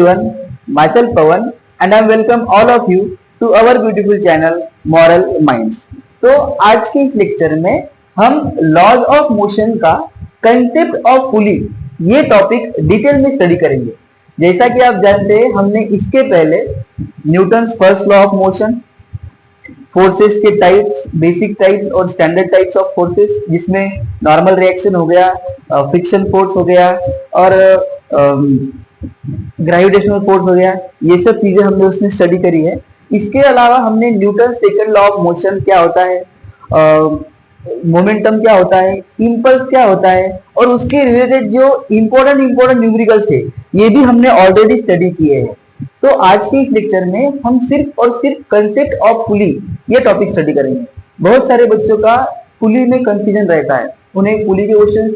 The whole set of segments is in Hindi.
everyone, myself Pawan and I welcome all of you to our beautiful channel Moral Minds। तो आज के इस लेक्चर में हम लॉज ऑफ मोशन का कंसेप्ट ऑफ पुली ये टॉपिक डिटेल में स्टडी करेंगे। जैसा कि आप जानते हैं हमने इसके पहले Newton's first law of motion, forces के टाइप्स, बेसिक टाइप्स और स्टैंडर्ड टाइप्स ऑफ फोर्सेस, जिसमें नॉर्मल रिएक्शन हो गया, फ्रिक्शन फोर्स हो गया और ग्रेविटेशनल फोर्स हो गया, ये सब चीजें हमने उसमें स्टडी करी है। इसके अलावा हमने Newton second law of motion क्या होता है, मोमेंटम क्या होता है, इंपल्स क्या होता है और उसके रिलेटेड जो इंपॉर्टेंट न्यूमेरिकल्स है ये भी हमने ऑलरेडी स्टडी किए हैं। तो आज के इस लेक्चर में हम सिर्फ और सिर्फ कंसेप्ट ऑफ पुली ये टॉपिक स्टडी करेंगे। बहुत सारे बच्चों का पुली में कंफ्यूजन रहता है, उन्हें पुली के क्वेश्चन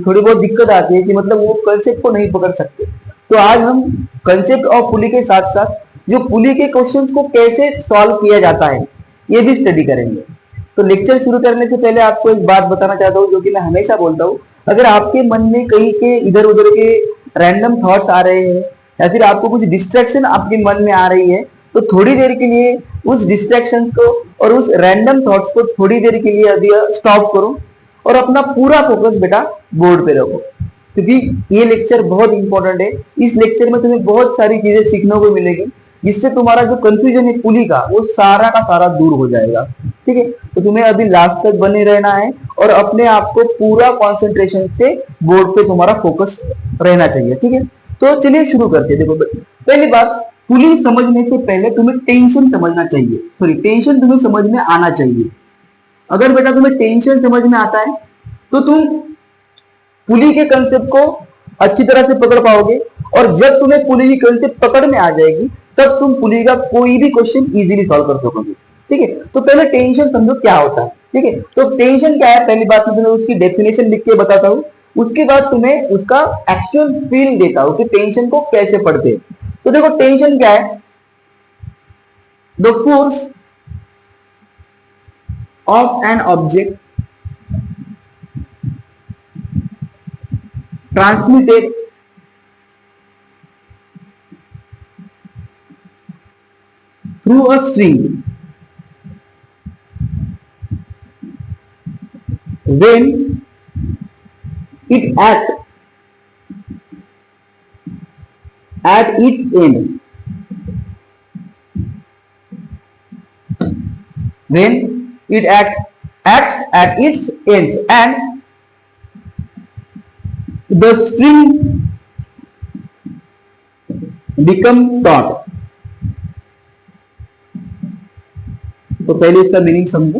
थोड़ी बहुत दिक्कत आती है कि मतलब वो कंसेप्ट को नहीं पकड़ सकते। तो आज हम कंसेप्ट ऑफ पुली के साथ साथ जो पुली के क्वेश्चंस को कैसे सॉल्व किया जाता है ये भी स्टडी करेंगे। तो लेक्चर शुरू करने से पहले आपको एक बात बताना चाहता हूँ, जो कि मैं हमेशा बोलता हूँ, अगर आपके मन में कहीं के इधर उधर के रैंडम थॉट्स आ रहे हैं या फिर आपको कुछ डिस्ट्रैक्शन आपके मन में आ रही है, तो थोड़ी देर के लिए उस डिस्ट्रैक्शन को और उस रैंडम थॉट्स को थोड़ी देर के लिए अभी स्टॉप करो और अपना पूरा फोकस बेटा बोर्ड पे रखो, क्योंकि ये लेक्चर बहुत इंपॉर्टेंट है। इस लेक्चर में तुम्हें बहुत सारी चीजें सीखने को मिलेगी, जिससे तुम्हारा जो कंफ्यूजन है पुली का वो सारा का सारा दूर हो जाएगा। ठीक है, तो तुम्हें अभी लास्ट तक बने रहना है और अपने आप को पूरा कंसंट्रेशन से बोर्ड पे तुम्हारा फोकस रहना चाहिए। ठीक है, तो चलिए शुरू करते हैं। देखो पहली बात, पुली समझने से पहले तुम्हें टेंशन समझना चाहिए, सॉरी टेंशन तुम्हें समझ में आना चाहिए। अगर बेटा तुम्हें टेंशन समझ में आता है तो तुम पुली के कंसेप्ट को अच्छी तरह से पकड़ पाओगे, और जब तुम्हें पुली की कंसेप्ट पकड़ में आ जाएगी तब तुम पुली का कोई भी क्वेश्चन इजीली सॉल्व कर सकोगे। ठीक है, तो पहले टेंशन समझो क्या होता है। ठीक है, तो टेंशन क्या है, पहली बात मैं तुम्हें उसकी डेफिनेशन लिख के बताता हूँ, उसके बाद तुम्हें उसका एक्चुअल फील देता हूँ कि टेंशन को कैसे पढ़ते हैं। तो देखो टेंशन क्या है, the force of an object transmitted through a string when it acts at its end, when it acts at its ends and the string become taut। तो पहले इसका मीनिंग समझो,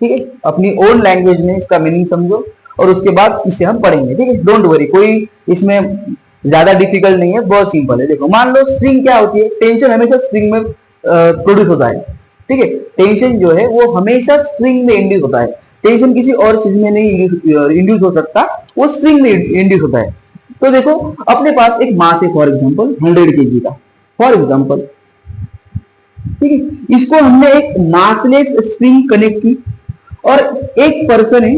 ठीक है, अपनी ओन लैंग्वेज में इसका मीनिंग समझो और उसके बाद इसे हम पढ़ेंगे। ठीक है, डोंट वरी, कोई इसमें ज्यादा डिफिकल्ट नहीं है, बहुत सिंपल है। देखो मान लो स्ट्रिंग क्या होती है, टेंशन हमेशा स्ट्रिंग में प्रोड्यूस होता है। ठीक है, टेंशन जो है वो हमेशा स्ट्रिंग में इंड्यूस होता है, टेंशन किसी और चीज में नहीं इंड्यूस हो सकता, वो स्ट्रिंग में इंड्यूस होता है। तो देखो अपने पास एक मास है, फॉर एग्जांपल 100 kg का, फॉर एग्जांपल। ठीक है, इसको हमने एक मासलेस स्ट्रिंग कनेक्ट की और एक पर्सन है,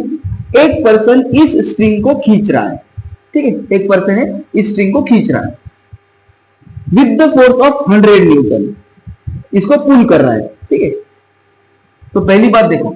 एक पर्सन इस स्ट्रिंग को खींच रहा है। ठीक है, एक पर्सन है इस स्ट्रिंग को खींच रहा है with the force of 100 Newton, इसको पुल कर रहा है। ठीक है, तो पहली बात देखो,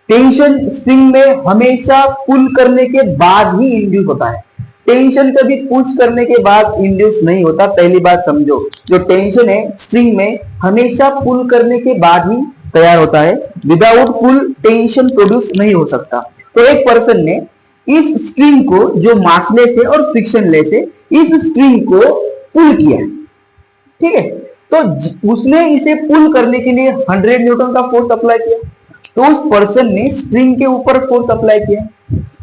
टेंशन स्ट्रिंग में हमेशा पुल करने के बाद ही इंड्यूस होता है, टेंशन कभी पुश करने के बाद इंड्यूस नहीं होता। पहली बात समझो, जो टेंशन है स्ट्रिंग में हमेशा पुल करने के बाद ही तैयार होता है, विदाउट पुल टेंशन प्रोड्यूस नहीं हो सकता। तो एक पर्सन ने इस स्ट्रिंग को, जो मासलेस है और फ्रिक्शनलेस है, इस स्ट्रिंग को पुल किया। ठीक है, तो उसने इसे पुल करने के लिए 100 न्यूटन का फोर्स अप्लाई किया, तो उस पर्सन ने स्ट्रिंग के ऊपर फोर्स अप्लाई किया।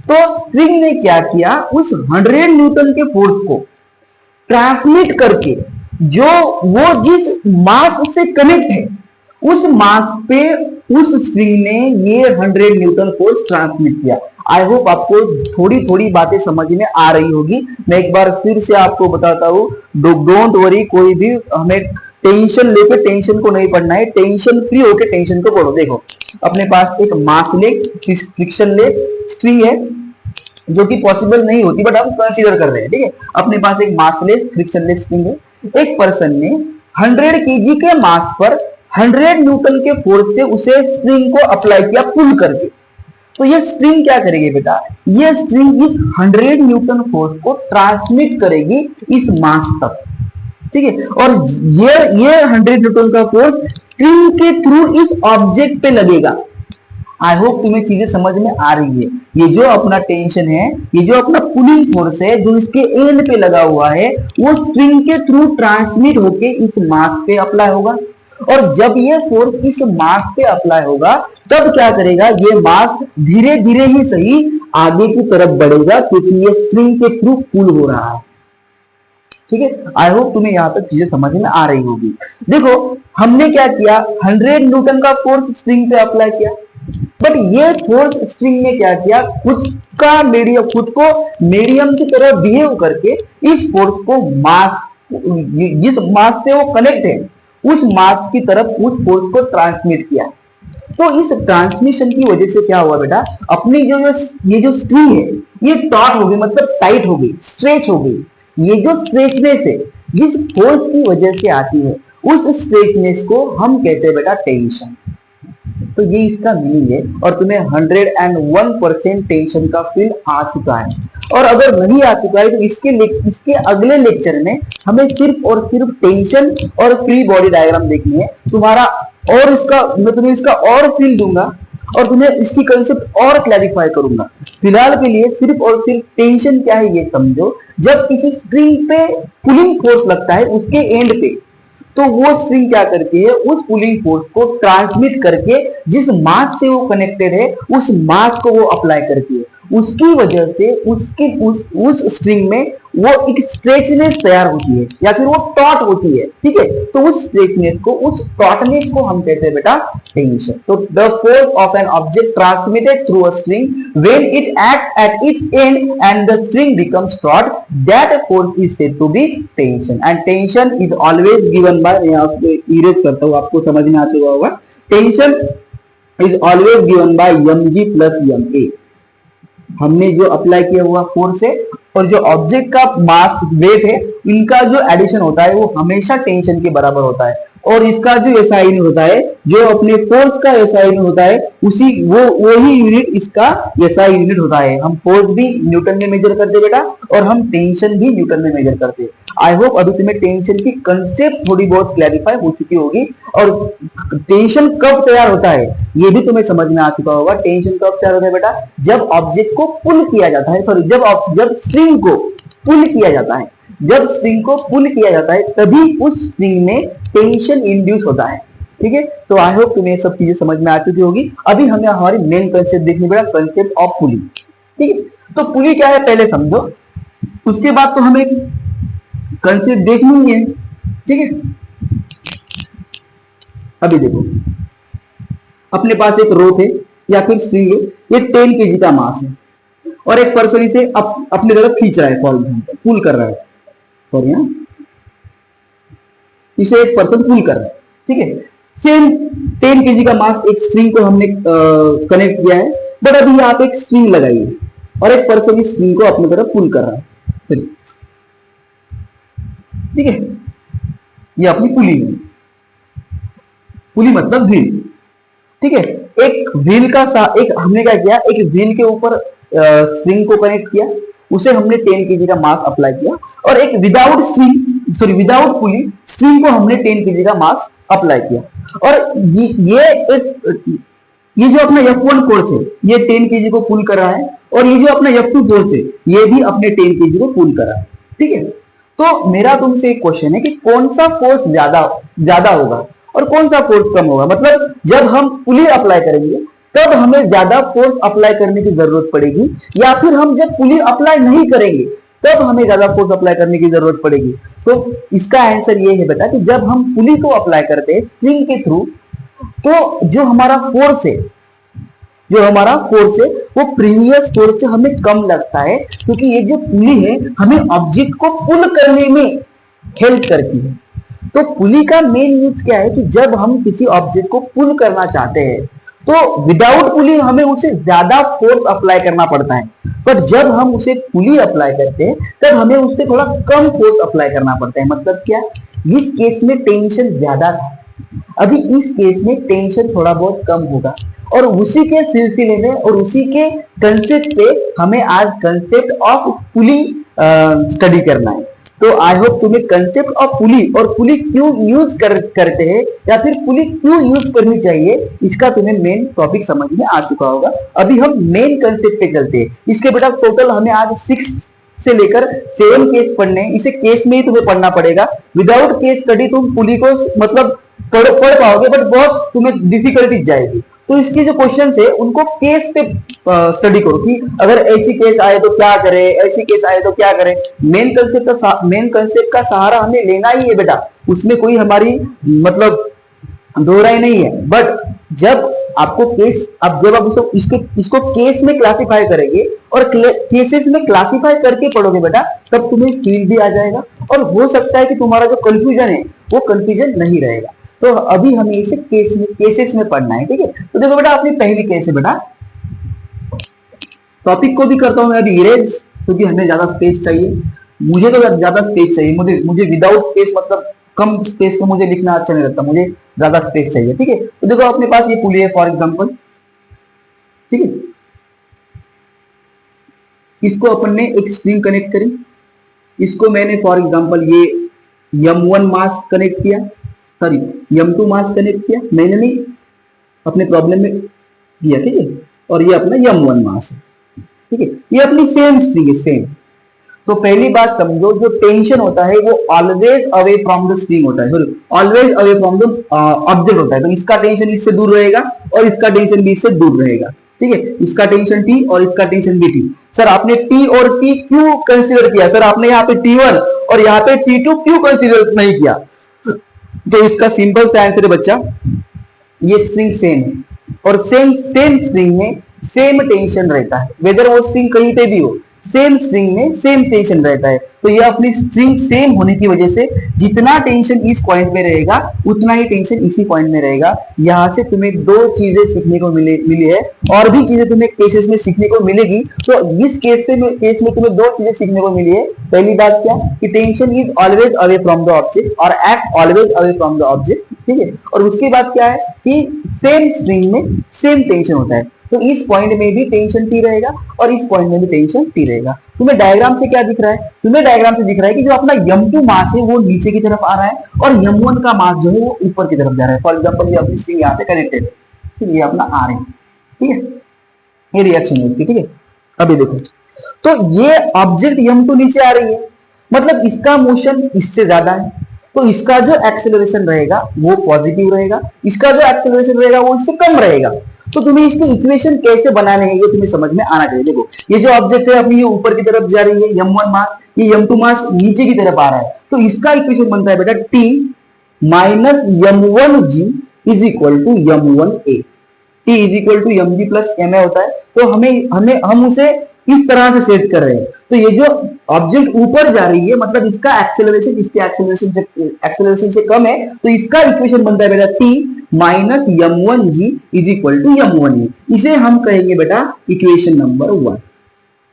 तो स्ट्रिंग ने क्या किया, उस 100 न्यूटन के फोर्स को ट्रांसमिट करके, जो वो जिस मास से कनेक्ट है उस मास पे उस स्ट्रिंग ने ये 100 न्यूटन फोर्स ट्रांसमिट किया। आई होप आपको थोड़ी थोड़ी बातें समझ में आ रही होगी। मैं एक बार फिर से आपको बताता हूँ, डोंट वरी, कोई भी हमें टेंशन लेके टेंशन को नहीं पढ़ना है, टेंशन फ्री होके टेंशन को पढ़ो। देखो अपने पास एक मासलेस फ्रिक्शनलेस स्ट्रिंग है, जो कि पॉसिबल नहीं होती, बट हम कंसीडर कर रहे हैं, ठीक है। अपने पास एक मासलेस फ्रिक्शनलेस स्प्रिंग है। एक पर्सन ने 100 केजी के मास पर 100 न्यूटन के फोर्स से उसे स्प्रिंग को अप्लाई किया पुल करके। तो ये स्प्रिंग क्या करेगी बेटा, ये स्प्रिंग इस 100 न्यूटन फोर्स को ट्रांसमिट करेगी इस मास तक, ठीक है। और ये 100 न्यूटन का फोर्स स्प्रिंग के थ्रू इस ऑब्जेक्ट पे लगेगा। आई होप तुम्हें चीजें समझ में आ रही है। ये जो अपना टेंशन है, ये जो अपना पुलिंग फोर्स है जो इसके एंड पे लगा हुआ है, वो स्प्रिंग के थ्रू ट्रांसमिट होके इस मास पे अप्लाई होगा। और जब ये फोर्स इस मास पे अप्लाई होगा तब क्या करेगा, ये मास धीरे धीरे ही सही आगे की तरफ बढ़ेगा, क्योंकि ये स्प्रिंग के थ्रू पुल हो रहा है, ठीक है। आई होप तुम्हें यहां तक चीजें समझ में आ रही होगी। देखो हमने क्या किया, 100 न्यूटन का फोर्स स्प्रिंग पे अप्लाई किया, बट ये फोर्स स्प्रिंग ने क्या किया, खुद को मीडियम की तरह बिहेव करके इस फोर्स को मास, जिस मास से वो कनेक्ट है उस मास की तरफ उस फोर्स को ट्रांसमिट किया। तो इस ट्रांसमिशन की वजह से क्या हुआ बेटा, अपनी ये जो स्प्रिंग है ये टॉट हो गई, मतलब टाइट हो गई, स्ट्रेच हो गई। ये जो स्ट्रेचनेस है जिस फोर्स की वजह से आती है, उस स्ट्रेचनेस को हम कहते हैं बेटा टेंशन। तो ये इसका मीनिंग है। और तुम्हें 101% टेंशन का फील आ चुका है। और अगर नहीं आ चुका है तो इसके अगले लेक्चर में हमें सिर्फ और सिर्फ टेंशन और फ्री बॉडी डायग्राम देखनी है तुम्हारा, और मैं तुम्हें इसका और फील दूंगा और तुम्हें इसकी कंसेप्ट और क्लैरिफाई करूंगा। फिलहाल के लिए सिर्फ और सिर्फ टेंशन क्या है ये समझो। जब किसी स्प्रिंग पे पुलिंग फोर्स लगता है उसके एंड पे, तो वो स्प्रिंग क्या करती है, उस पुलिंग फोर्स को ट्रांसमिट करके जिस मास से वो कनेक्टेड है उस मास को वो अप्लाई करती है। उसकी वजह से उस स्ट्रिंग में वो एक स्ट्रेचनेस तैयार होती है या फिर वो टॉट होती है, ठीक है। तो उस स्ट्रेचनेस को, उस टॉटनेस को हम कहते हैं बेटा टेंशन। तो the force of an object transmitted through a string when it act at its end and the string becomes taut, that force is said to be tension. And tension is always given by, मैं आपको इरेज करता हूं, आपको समझ में आ चुका होगा। Tension is always given bye mg plus ma। हमने जो अप्लाई किया हुआ फोर्स है और जो ऑब्जेक्ट का मास वेट है, इनका जो एडिशन होता है वो हमेशा टेंशन के बराबर होता है। और इसका जो एसआई यूनिट होता है, जो अपने फोर्स का एसआई यूनिट होता है, वही यूनिट इसका एसआई यूनिट होता है। हम फोर्स भी न्यूटन में मेजर करते बेटा, और हम टेंशन भी न्यूटन में मेजर करते। आई होप अभी तुम्हें टेंशन की कंसेप्ट थोड़ी बहुत क्लैरिफाई हो चुकी होगी। और टेंशन कब तैयार होता है ये भी तुम्हें समझ में आ चुका होगा। टेंशन कब तैयार होता है बेटा, जब ऑब्जेक्ट को पुल किया जाता है, सॉरी जब स्ट्रिंग को पुल किया जाता है, जब स्प्रिंग को पुल किया जाता है तभी उस स्प्रिंग में टेंशन इंड्यूस होता है, ठीक है। तो आई होप तुम्हें सब चीजें समझ में आ चुकी होगी। अभी हमें हमारी मेन कंसेप्ट देखनी पड़ेगा, कंसेप्ट ऑफ पुलिंग, ठीक है। तो पुली क्या है पहले समझो, उसके बाद तो हमें कंसेप्ट देखनी है, ठीक है। अभी देखो अपने पास एक रोप है या फिर स्ट्रिंग है, ये 10 kg का मास है और एक पर्सन इसे अपनी तरफ खींच रहा है, फॉर एग्जाम्पल पुल कर रहा है, सॉरी इसे एक पर्सन पुल कर रहा है, ठीक है। सेम 10 kg का मास एक स्ट्रिंग को हमने कनेक्ट किया है, बट अभी यहाँ पे एक स्ट्रिंग लगाई है और एक पर्सन इस स्ट्रिंग को अपनी तरफ पुल कर रहा है, ठीक है। ये अपनी पुली है, पुली मतलब व्हील, ठीक है। एक व्हील का एक हमने क्या किया, एक व्हील के ऊपर स्ट्रिंग को कनेक्ट किया, उसे हमने 10 kg का मास अप्लाई किया, और एक विदाउट पुली स्ट्रिंग को हमने 10 kg का मास अप्लाई किया। और ये जो अपना F1 फोर्स है ये 10 kg को पुल कर रहा है, और ये जो अपना F2 फोर्स है ये भी अपने 10 kg को पुल कर रहा है, ठीक है। तो मेरा तुमसे एक क्वेश्चन है कि कौन सा फोर्स ज्यादा होगा और कौन सा फोर्स कम होगा। मतलब जब हम पुली अप्लाई करेंगे तब हमें ज्यादा फोर्स अप्लाई करने की जरूरत पड़ेगी, या फिर हम जब पुली अप्लाई नहीं करेंगे तब हमें ज्यादा फोर्स अप्लाई करने की जरूरत पड़ेगी। तो इसका आंसर ये है बेटा कि जब हम पुली को अप्लाई करते हैं स्ट्रिंग के थ्रू, तो जो हमारा फोर्स है वो प्रीवियस फोर्स से हमें कम लगता है, क्योंकि ये जो पुली है हमें ऑब्जेक्ट को पुल करने में हेल्प करती है। तो पुली का मेन यूज क्या है कि जब हम किसी ऑब्जेक्ट को पुल करना चाहते हैं तो विदाउट पुली हमें उसे ज्यादा फोर्स अप्लाई करना पड़ता है, पर जब हम उसे पुली अप्लाई करते हैं तब हमें उससे थोड़ा कम फोर्स अप्लाई करना पड़ता है। मतलब क्या, इस केस में टेंशन ज्यादा था, अभी इस केस में टेंशन थोड़ा बहुत कम होगा। और उसी के सिलसिले में और उसी के कंसेप्ट पे हमें आज कंसेप्ट ऑफ पुली स्टडी करना है। तो आई होप तुम्हें कंसेप्ट ऑफ पुली और पुली क्यों यूज करते हैं या फिर पुली क्यों यूज करनी चाहिए, इसका तुम्हें मेन टॉपिक समझ में आ चुका होगा। अभी हम मेन कंसेप्ट पे चलते हैं। इसके बेटा टोटल हमें आज 6 से लेकर 7 केस पढ़ने हैं। इसे केस में ही तुम्हें पढ़ना पड़ेगा। विदाउट केस स्टडी तुम पुली को मतलब पढ़ पाओगे, बट बहुत तुम्हें डिफिकल्टी जाएगी। तो इसके जो क्वेश्चन है उनको केस पे स्टडी करो कि अगर ऐसी केस आए तो क्या करें, ऐसी केस आए तो क्या करें। मेन कंसेप्ट का सहारा हमें लेना ही है बेटा, उसमें कोई हमारी मतलब दो राय नहीं है। बट जब आपको केस, अब जब आप इसको केस में क्लासिफाई करेंगे और केसेस में क्लासिफाई करके पढ़ोगे बेटा, तब तुम्हें फील भी आ जाएगा और हो सकता है कि तुम्हारा जो कंफ्यूजन है वो कंफ्यूजन नहीं रहेगा। तो अभी हमें इसे केसेस में पढ़ना है, ठीक है। तो देखो बेटा, अपनी पहली केस है बेटा, टॉपिक को भी करता हूं मैं अभी इरेज, क्योंकि हमें ज्यादा स्पेस चाहिए। मुझे तो ज्यादा स्पेस चाहिए, मुझे विदाउट स्पेस मतलब कम स्पेस को मुझे लिखना अच्छा नहीं लगता, मुझे ज्यादा स्पेस चाहिए, ठीक है। तो देखो अपने पास ये पुली है फॉर एग्जांपल, ठीक है। इसको अपन ने एक स्ट्रिंग कनेक्ट करी, इसको मैंने फॉर एग्जांपल ये m1 मास कनेक्ट किया, सॉरी m2 मास कनेक्ट किया, मैंने नहीं अपने प्रॉब्लम में दिया, ठीक है। और ये अपना m1 मास है, ठीक है। ये अपनी सेम स्ट्रिंग है, सेम। तो पहली बात समझो, जो टेंशन होता है वो always away from the string होता है, always away from the object होता है। तो इसका टेंशन इससे दूर रहेगा और इसका टेंशन भी इससे दूर रहेगा, ठीक है। इसका टेंशन T और इसका टेंशन भी T। सर आपने T और T क्यों कंसीडर किया? सर आपने यहाँ पे T1 और यहाँ पे T2 क्यों कंसीडर नहीं किया? तो इसका सिंपल सा आंसर है बच्चा, ये स्ट्रिंग सेम है और सेम स्ट्रिंग में सेम टेंशन रहता है, वेदर वो स्ट्रिंग कहीं पे भी हो, सेम स्ट्रिंग में सेम टेंशन रहता है। तो ये अपनी स्ट्रिंग सेम होने की वजह से जितना टेंशन इस पॉइंट में रहेगा उतना ही टेंशन इसी पॉइंट में रहेगा। यहां से तुम्हें दो चीजें सीखने को मिली है, और भी चीजें तुम्हें केसेस में सीखने को मिलेगी। तो इस केस में तुम्हें दो चीजें सीखने को मिली है। पहली बात क्या कि tension is always away from the object और act always away from the object, ठीक है। और उसके बाद क्या है कि सेम स्ट्रिंग में सेम टेंशन होता है, तो इस पॉइंट में भी टेंशन T रहेगा और इस पॉइंट में भी टेंशन T रहेगा। तुम्हें डायग्राम से क्या दिख रहा है? तुम्हें डायग्राम से दिख रहा है कि जो अपना m2 मास है वो नीचे की तरफ आ रहा है और m1 का मास जो है वो ऊपर की तरफ जा रहा है। फॉर एग्जांपल ये अपनी स्ट्रिंग यहाँ पे कनेक्टेड है, ठीक है, ये अपना आ रहा है, ठीक है, ये रिएक्शन है उसकी, ठीक है। अभी देखो, तो ये ऑब्जेक्ट m2 नीचे आ रही है, मतलब इसका मोशन इससे ज्यादा है, तो इसका जो एक्सेलरेशन रहेगा वो पॉजिटिव रहेगा, इसका जो एक्सेलरेशन रहेगा वो इससे कम रहेगा। तो तुम्हें इसकी इक्वेशन कैसे बनाने हैं ये तुम्हें समझ में आना चाहिए। देखो, ये जो ऑब्जेक्ट है अपनी ये ऊपर की तरफ जा रही है m1 मास, ये m2 मास नीचे की तरफ आ रहा है, तो इसका इक्वेशन बनता है बेटा T minus m1g is equal to m1a। T is equal टू mg प्लस ma होता है। तो हम उसे इस तरह से सेट कर रहे हैं। तो ये जो ऑब्जेक्ट ऊपर जा रही है मतलब इसका एक्सेलरेशन इसके एक्सेलरेशन से कम है, तो इसका इक्वेशन बनता है बेटा T minus m1g is equal to m1a। इसे हम कहेंगे बेटा इक्वेशन नंबर 1,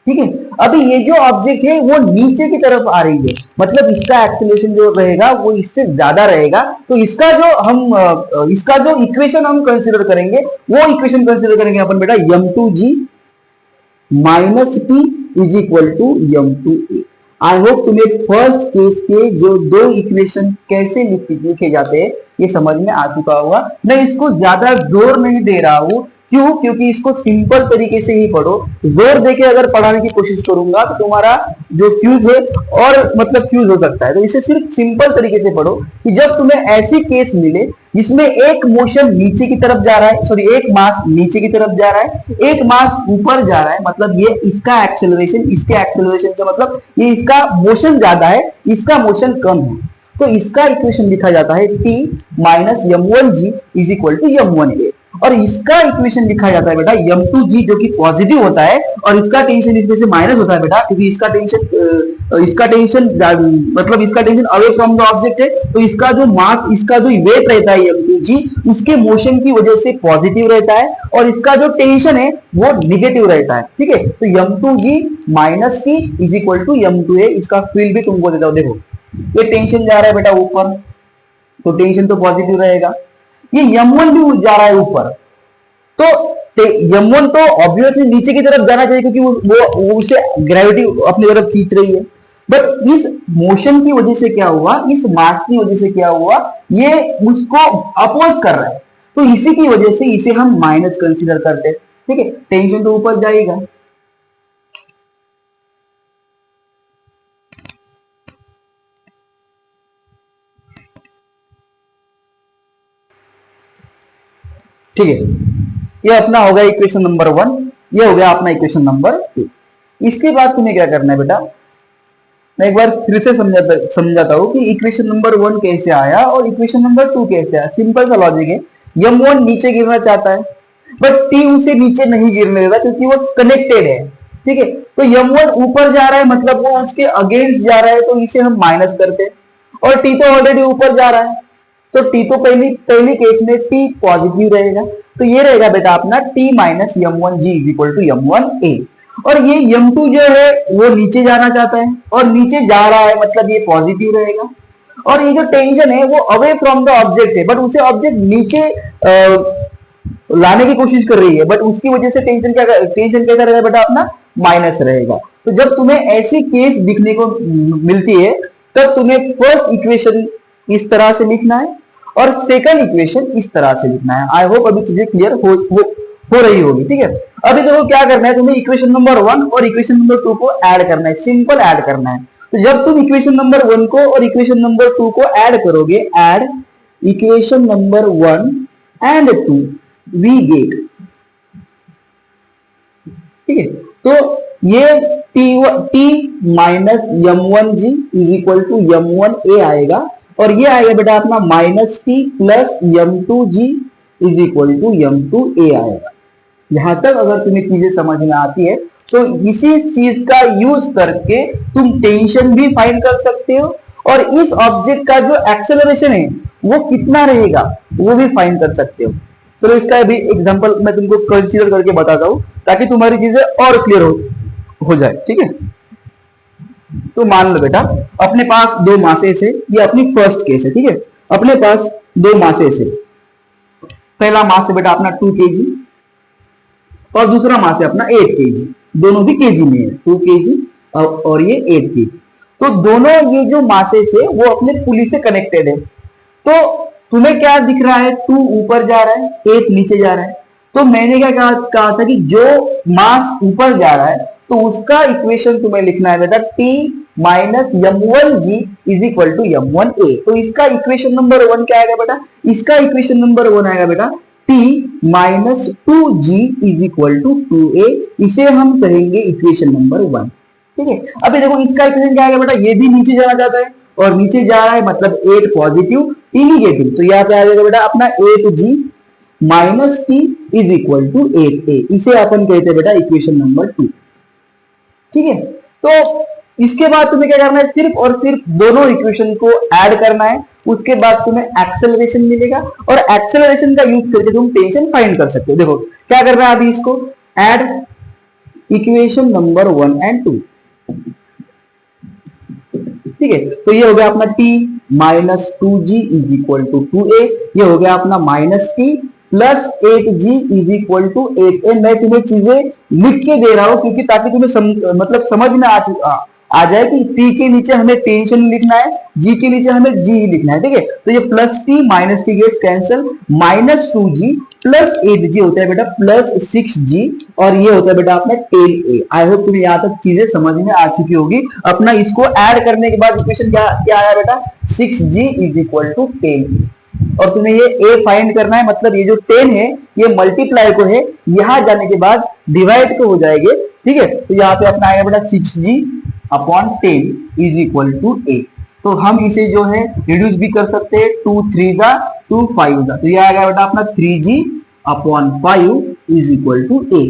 ठीक है। अभी ये जो ऑब्जेक्ट है वो नीचे की तरफ आ रही है, मतलब इसका एक्सेलरेशन जो रहेगा वो इससे ज्यादा रहेगा। तो इसका जो इक्वेशन हम कंसीडर करेंगे वो इक्वेशन कंसीडर करेंगे अपन बेटा m2g minus T is equal to m2a। I hope तुम्हें फर्स्ट केस के जो दो इक्वेशन कैसे लिखे जाते हैं ये समझ में आ चुका होगा। मैं इसको ज्यादा जोर नहीं दे रहा हूं, क्यों? क्योंकि इसको सिंपल तरीके से ही पढ़ो। जोर देके अगर पढ़ाने की कोशिश करूंगा तो तुम्हारा जो फ्यूज है और मतलब फ्यूज हो सकता है। तो इसे सिर्फ सिंपल तरीके से पढ़ो कि जब तुम्हें ऐसी केस मिले जिसमें एक मोशन नीचे की तरफ जा रहा है, सॉरी एक मास नीचे की तरफ जा रहा है, एक मास ऊपर जा रहा है, मतलब ये इसका एक्सेलरेशन इसके एक्सेलरेशन से मतलब ये इसका मोशन ज्यादा है, इसका मोशन कम है। तो इसका इक्वेशन लिखा जाता है T minus m1g is equal to m1a। और इसका इक्वेशन लिखा जाता है बेटा m2g जो कि पॉजिटिव होता है और इसका टेंशन इसमें से माइनस होता है बेटा, क्योंकि इसका टेंशन इसका टेंशन मतलब इसका tension away from the object है, तो इसका जो मास, इसका जो वेट रहता है m2g, इसके मोशन की वजह से पॉजिटिव रहता है और इसका जो टेंशन है वो निगेटिव रहता है। ठीक है, तो m2g minus t is equal to m2a। इसका फील्ड भी तुमको देता हूं, देखो ये टेंशन जा रहा है बेटा ऊपर, तो टेंशन तो पॉजिटिव रहेगा। ये m1 भी जा रहा है ऊपर, तो m1 तो ऑब्वियसली नीचे की तरफ जाना चाहिए क्योंकि वो उसे ग्रेविटी अपनी तरफ खींच रही है। बट इस मोशन की वजह से क्या हुआ, इस मास की वजह से क्या हुआ, ये उसको अपोज कर रहा है, तो इसी की वजह से इसे हम माइनस कंसीडर करते हैं। ठीक है, टेंशन तो ऊपर जाएगा। ठीक है, ये अपना हो गया इक्वेशन नंबर 1, ये हो गया अपना इक्वेशन नंबर 2। इसके बाद तुम्हें क्या करना है बेटा, मैं एक बार फिर से समझाता हूं कि इक्वेशन नंबर 1 कैसे आया और इक्वेशन नंबर 2 कैसे आया। सिंपल सा लॉजिक है, m1 नीचे गिरना चाहता है बट t उसे नीचे नहीं गिरने देता क्योंकि वो कनेक्टेड है। ठीक है, तो m1 ऊपर जा रहा है मतलब वो उसके अगेंस्ट जा रहा है, तो इसे हम माइनस करते हैं, और t तो ऑलरेडी ऊपर जा रहा है, तो t तो पहली केस में t पॉजिटिव रहेगा, तो ये रहेगा बेटा अपना t minus m1g is equal to m1a। और ये m2 जो है वो नीचे जाना चाहता है और नीचे जा रहा है मतलब ये पॉजिटिव रहेगा, और ये जो टेंशन है वो अवे फ्रॉम द ऑब्जेक्ट है बट उसे ऑब्जेक्ट नीचे लाने की कोशिश कर रही है, बट उसकी वजह से टेंशन कैसा रहेगा बेटा अपना माइनस रहेगा। तो जब तुम्हें ऐसी केस दिखने को मिलती है तब तुम्हें फर्स्ट इक्वेशन इस तरह से लिखना है और सेकंड इक्वेशन इस तरह से लिखना है। आई होप अभी चीजें क्लियर हो रही होगी। ठीक है, अभी देखो क्या करना है, तुम्हें इक्वेशन नंबर 1 और इक्वेशन नंबर 2 को ऐड करना है, सिंपल ऐड करना है। तो जब तुम इक्वेशन नंबर 1 को और इक्वेशन नंबर 2 को ऐड करोगे, add equation number 1 and 2 we get. ठीक है, तो ये t minus m1g is equal to m1a आएगा, और ये आएगा बेटा अपना minus t plus m2g is equal to m2a आएगा। यहां तक अगर तुम्हें चीजें समझ में आती है तो इसी चीज का यूज करके तुम टेंशन भी फाइंड कर सकते हो और इस ऑब्जेक्ट का जो एक्सेलरेशन है वो कितना रहेगा वो भी फाइंड कर सकते हो। तो इसका भी एग्जांपल मैं तुमको कंसीडर करके बताता हूं ताकि तुम्हारी चीजें और क्लियर हो जाए। ठीक है, तो मान लो बेटा अपने पास दो मासेस है, ये अपनी फर्स्ट केस है। ठीक है, अपने पास दो मासेस है, पहला मास है बेटा अपना 2 kg और दूसरा मास है अपना 8 kg, दोनों भी केजी में है, 2 kg और ये 8 kg। तो दोनों ये जो मासेस है वो अपने पुली से कनेक्टेड है। तो तुम्हें क्या दिख रहा है, 2 ऊपर जा रहा है, 8 नीचे जा रहा है। तो मैंने क्या कहा था कि जो मास ऊपर जा रहा है तो उसका इक्वेशन तुम्हें लिखना है बेटा t minus m1g is equal to m1a। तो इसका इक्वेशन नंबर 1 क्या आएगा बेटा, इसका इक्वेशन नंबर 1 आएगा बेटा t minus 2g is equal to 2a। इसे हम कहेंगे इक्वेशन नंबर 1। ठीक है, अभी देखो इसका इक्वेशन क्या आएगा बेटा, ये भी नीचे जाना चाहता है और नीचे जा रहा है मतलब 8 पॉजिटिव t निगेटिव, तो यहाँ पे आ जाएगा बेटा अपना 8g minus t is equal to 8a। इसे अपन कहते हैं बेटा इक्वेशन नंबर 2। ठीक है, तो इसके बाद तुम्हें क्या करना है, सिर्फ और सिर्फ दोनों इक्वेशन को ऐड करना है, उसके बाद तुम्हें एक्सेलरेशन मिलेगा और एक्सेलरेशन का यूज करके तुम टेंशन फाइंड कर सकते हो। देखो क्या करना है, अभी इसको ऐड इक्वेशन नंबर 1 एंड 2। ठीक है, तो ये हो गया अपना t minus 2g is equal to 2a, ये हो गया अपना minus t plus 8g is equal to 8a। मैं तुम्हें चीजें लिख के दे रहा हूं क्योंकि ताकि तुम्हें मतलब समझ में आ जाए कि t के नीचे हमें टेंशन लिखना है, g के नीचे हमें g लिखना है। ठीक है, तो ये plus t minus t gets cancel, minus 2g plus 8g होता है बेटा प्लस 6g, और ये होता है बेटा अपना 10a। आई होप तुम्हें यहाँ तक चीजें समझ में आ चुकी होगी। अपना इसको ऐड करने के बाद इक्वेशन क्या आया बेटा, 6g is equal to 10a, और तुम्हें ये a फाइंड करना है, मतलब ये जो 10 है ये मल्टीप्लाई को है, यहां जाने के बाद डिवाइड को हो जाएंगे। ठीक है, तो यहाँ पे अपना आएगा बेटा 6g upon 10 is equal to a। तो हम इसे जो है रिड्यूस भी कर सकते हैं, 2 3 जा 2 5 जा, तो ये आएगा बेटा अपना 3g upon 5 is equal to a।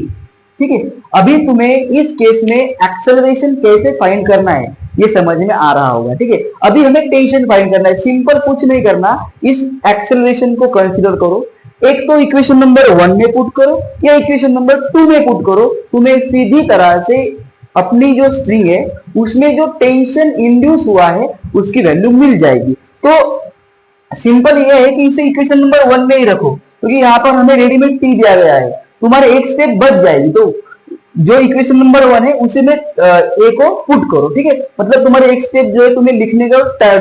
ठीक है, अभी तुम्हें इस केस में एक्सेलरेशन कैसे फाइंड करना है ये समझ में आ रहा होगा, ठीक है। अभी हमें टेंशन फाइंड करना है, सिंपल कुछ नहीं करना, इस एक्सेलरेशन को कंसीडर करो। एक तो इक्वेशन नंबर 1 में पुट करो या इक्वेशन नंबर 2 में पुट करो, तुम्हें सीधी तरह से अपनी जो स्ट्रिंग है उसमें जो टेंशन इंड्यूस हुआ है उसकी वैल्यू मिल जाएगी। तो सिंपल ये है कि इसे इक्वेशन नंबर 1 में ही रखो, क्योंकि यहाँ पर हमें रेडीमेड टी दिया गया है, तुम्हारे एक स्टेप बच जाएगी। तो जो इक्वेशन नंबर 1 है उसी में ए को पुट करो, ठीक है। मतलब तुम्हारे एक स्टेप जो है तुम्हें लिखने का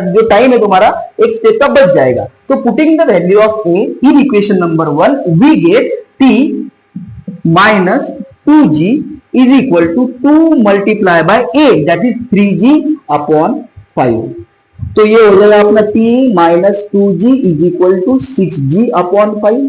जो टाइम है तुम्हारा एक स्टेप का बच जाएगा। तो putting the value of a in equation number 1 we get T minus 2g is equal to 2 multiply by a that is 3g upon 5। तो ये हो जाएगा अपना t minus 2g is equal to 6g upon 5।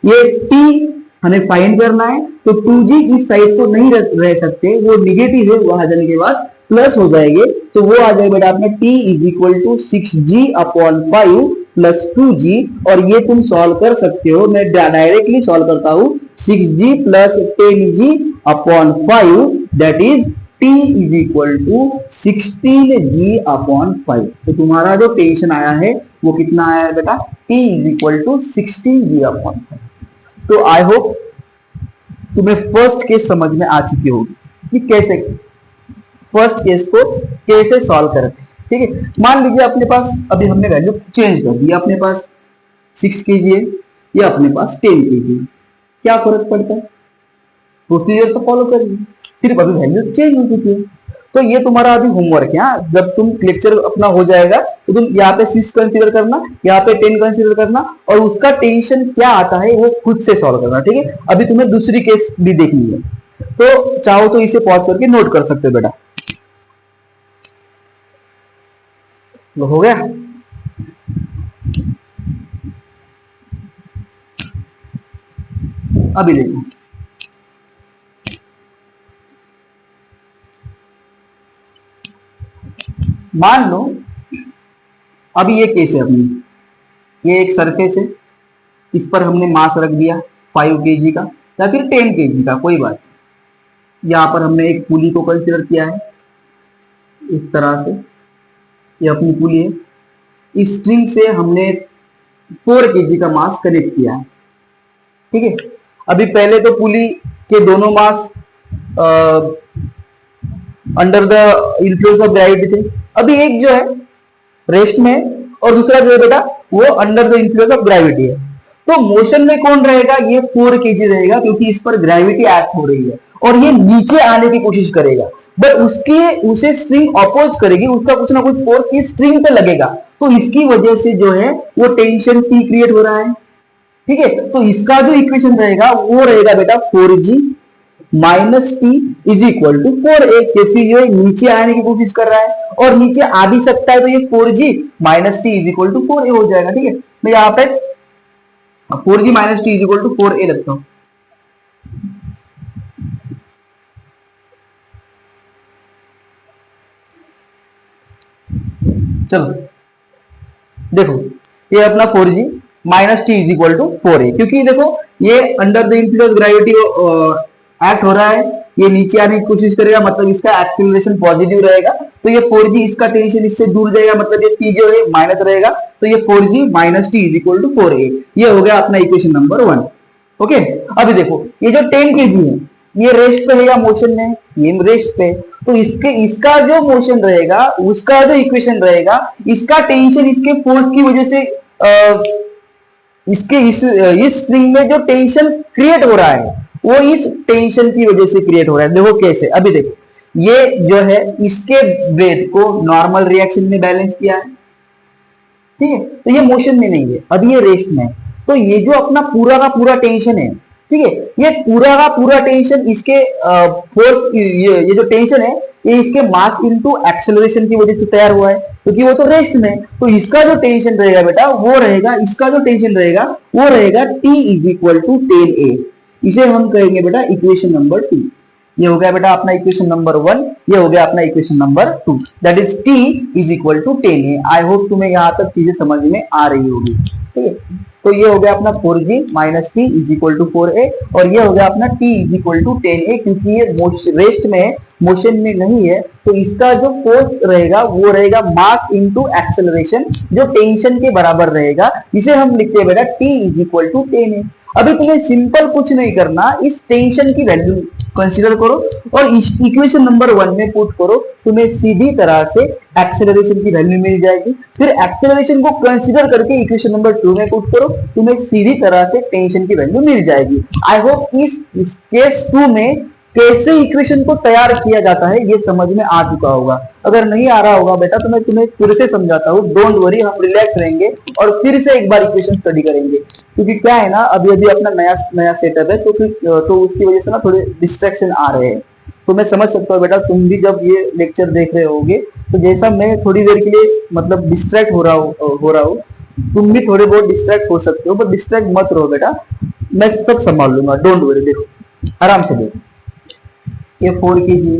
ये t हमें फाइंड करना है, तो 2g इस साइड को नहीं रह सकते, वो निगेटिव है, वहां जाने के बाद प्लस हो जाएंगे, तो वो आ जाएगा बेटा अपना t is equal to 6g upon 5 plus 2g। और ये तुम सॉल्व कर सकते हो, मैं डायरेक्टली सॉल्व करता हूं, 6g plus 10g upon 5 that is t is equal to 16g upon 5। तो तुम्हारा जो टेंशन आया है वो कितना आया है बेटा, t is equal to 16g upon 5। तो आई होप तुम्हें फर्स्ट केस समझ में आ चुकी होगी कि कैसे फर्स्ट केस को कैसे सॉल्व करते हैं, ठीक है। मान लीजिए अपने पास अभी हमने वैल्यू चेंज कर दी, अपने पास 6 kg है या अपने पास 10 kg, क्या फर्क पड़ता है, प्रोसीजर तो फॉलो करिए, सिर्फ अभी वैल्यू चेंज हो चुकी है। तो ये तुम्हारा अभी होमवर्क है, जब तुम लेक्चर अपना हो जाएगा तो तुम यहाँ पे 6 कंसीडर करना, यहाँ पे 10 कंसीडर करना, और उसका टेंशन क्या आता है वो खुद से सॉल्व करना, ठीक है। अभी तुम्हें दूसरी केस भी देखनी है, तो चाहो तो इसे पॉज करके नोट कर सकते हो बेटा। हो गया, अभी देखो, मान लो अभी ये केस है अपनी, ये एक सरफेस है, इस पर हमने मास रख दिया 5 kg का या फिर 10 kg का, कोई बात। यहाँ पर हमने एक पुली को कंसीडर किया है, इस तरह से ये अपनी पुली है, इस स्ट्रिंग से हमने 4 kg का मास कनेक्ट किया है, ठीक है। अभी पहले तो पुली के दोनों mass under the influence of gravity थे, अभी एक जो है रेस्ट में और दूसरा जो है बेटा वो under the influence of gravity है। तो मोशन में कौन रहेगा, ये 4 kg रहेगा, क्योंकि इस पर ग्रेविटी एक्ट हो रही है और ये नीचे आने की कोशिश करेगा, बट उसे स्ट्रिंग अपोज करेगी, उसका कुछ ना कुछ फोर्स इस स्ट्रिंग पे लगेगा, तो इसकी वजह से जो है वो टेंशन T क्रिएट हो रहा है, ठीक है। तो इसका जो इक्वेशन रहेगा वो रहेगा बेटा 4g minus T is equal to 4a, क्योंकि ये नीचे आने की कोशिश कर रहा है और नीचे आ भी सकता है, तो ये 4g minus T is equal to 4a हो जाएगा, ठीक है। मैं यहाँ पे 4g minus T is equal to 4a रखता हूं। चलो देखो, ये अपना 4g minus T is equal to 4a, क्योंकि देखो ये under the influence gravity act हो रहा है, ये नीचे आने की कोशिश करेगा, मतलब इसका एक्सीलरेशन पॉजिटिव रहेगा, तो ये 4g इसका टेंशन इससे दूर जाएगा, मतलब ये t जो है माइनस रहेगा, तो ये 4g minus T is equal to 4a। ये हो गया अपना इक्वेशन नंबर 1, ओके। अभी देखो ये जो 10 kg है ये रेस्ट पे है या मोशन में, ये रेस्ट पे, तो इसका जो मोशन रहेगा उसका जो इक्वेशन रहेगा, इसका टेंशन इसके फोर्स की वजह से इसके इस स्ट्रिंग में जो टेंशन क्रिएट हो रहा है वो इस टेंशन की वजह से क्रिएट हो रहा है। देखो कैसे, अभी देखो ये जो है इसके वेट को नॉर्मल रिएक्शन में बैलेंस किया है, ठीक है, तो ये मोशन में नहीं है, अभी ये रेस्ट में है। तो ये जो अपना पूरा का पूरा टेंशन है, ठीक है, ये पूरा का पूरा टेंशन इसके फोर्स, ये जो टेंशन है ये इसके मास इनटू एक्सेलरेशन की वजह से तैयार हुआ है, क्योंकि वो तो रेस्ट में। तो इसका जो टेंशन रहेगा बेटा वो रहेगा, इसका जो टेंशन रहेगा वो रहेगा T is equal to 10a। इसे हम कहेंगे बेटा इक्वेशन नंबर 2। ये हो गया बेटा अपना इक्वेशन नंबर 1, ये हो गया अपना equation number 2, that is T is equal to 10a। I hope तुम्हें यहां तक चीजें समझ में आ रही होगी, ठीक है। तो ये हो गया अपना 4g minus T is equal to 4a, और ये हो गया अपना t is equal to 10a, क्योंकि ये रेस्ट में है, मोशन में नहीं है, तो इसका जो फोर्स रहेगा वो रहेगा मास इनटू एक्सेलरेशन, जो टेंशन के बराबर रहेगा। इसे हम लिखते हैं बेटा t is equal to 10a। अभी तुम्हें सिंपल कुछ नहीं करना, इस टेंशन की वैल्यू कंसीडर करो और इक्वेशन नंबर 1 में पुट करो, तुम्हें सीधी तरह से एक्सेलरेशन की वैल्यू मिल जाएगी। फिर एक्सेलरेशन को कंसीडर करके इक्वेशन नंबर 2 में पुट करो, तुम्हें सीधी तरह से टेंशन की वैल्यू मिल जाएगी। आई होप इस केस 2 में कैसे इक्वेशन को तैयार किया जाता है ये समझ में आ चुका होगा। अगर नहीं आ रहा होगा बेटा तो मैं तुम्हें फिर से समझाता हूँ, डोंट वरी, हम रिलैक्स रहेंगे और फिर से एक बार इक्वेशन स्टडी करेंगे, क्योंकि क्या है ना, अभी अभी अपना नया सेटअप है, तो उसकी वजह से ना थोड़े डिस्ट्रैक्शन आ रहे हैं। तो मैं समझ सकता हूँ बेटा, तुम भी जब ये लेक्चर देख रहे होगे तो जैसा मैं थोड़ी देर के लिए मतलब डिस्ट्रैक्ट हो रहा हूँ, तुम भी थोड़े बहुत डिस्ट्रैक्ट हो सकते हो, बट डिस्ट्रैक्ट मत रहो बेटा, मैं सब संभाल लूंगा, डोंट वरी। देखो आराम से देखो, ये 4 kg,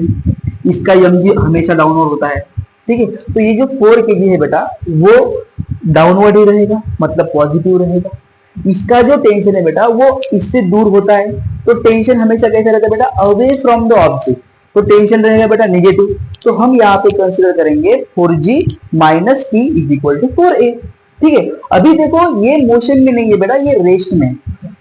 इसका mg हमेशा डाउनवर्ड होता है, ठीक है। तो ये जो 4 kg है बेटा वो डाउनवर्ड ही रहेगा, मतलब पॉजिटिव रहेगा। इसका जो टेंशन है बेटा वो इससे दूर होता है, तो टेंशन हमेशा कैसा रहता है बेटा, अवे फ्रॉम द ऑब्जेक्ट, तो टेंशन रहेगा बेटा नेगेटिव। तो हम यहाँ पे कंसीडर करेंगे 4g minus T is equal to 4a, ठीक है। अभी देखो ये मोशन में नहीं है बेटा, ये रेस्ट में,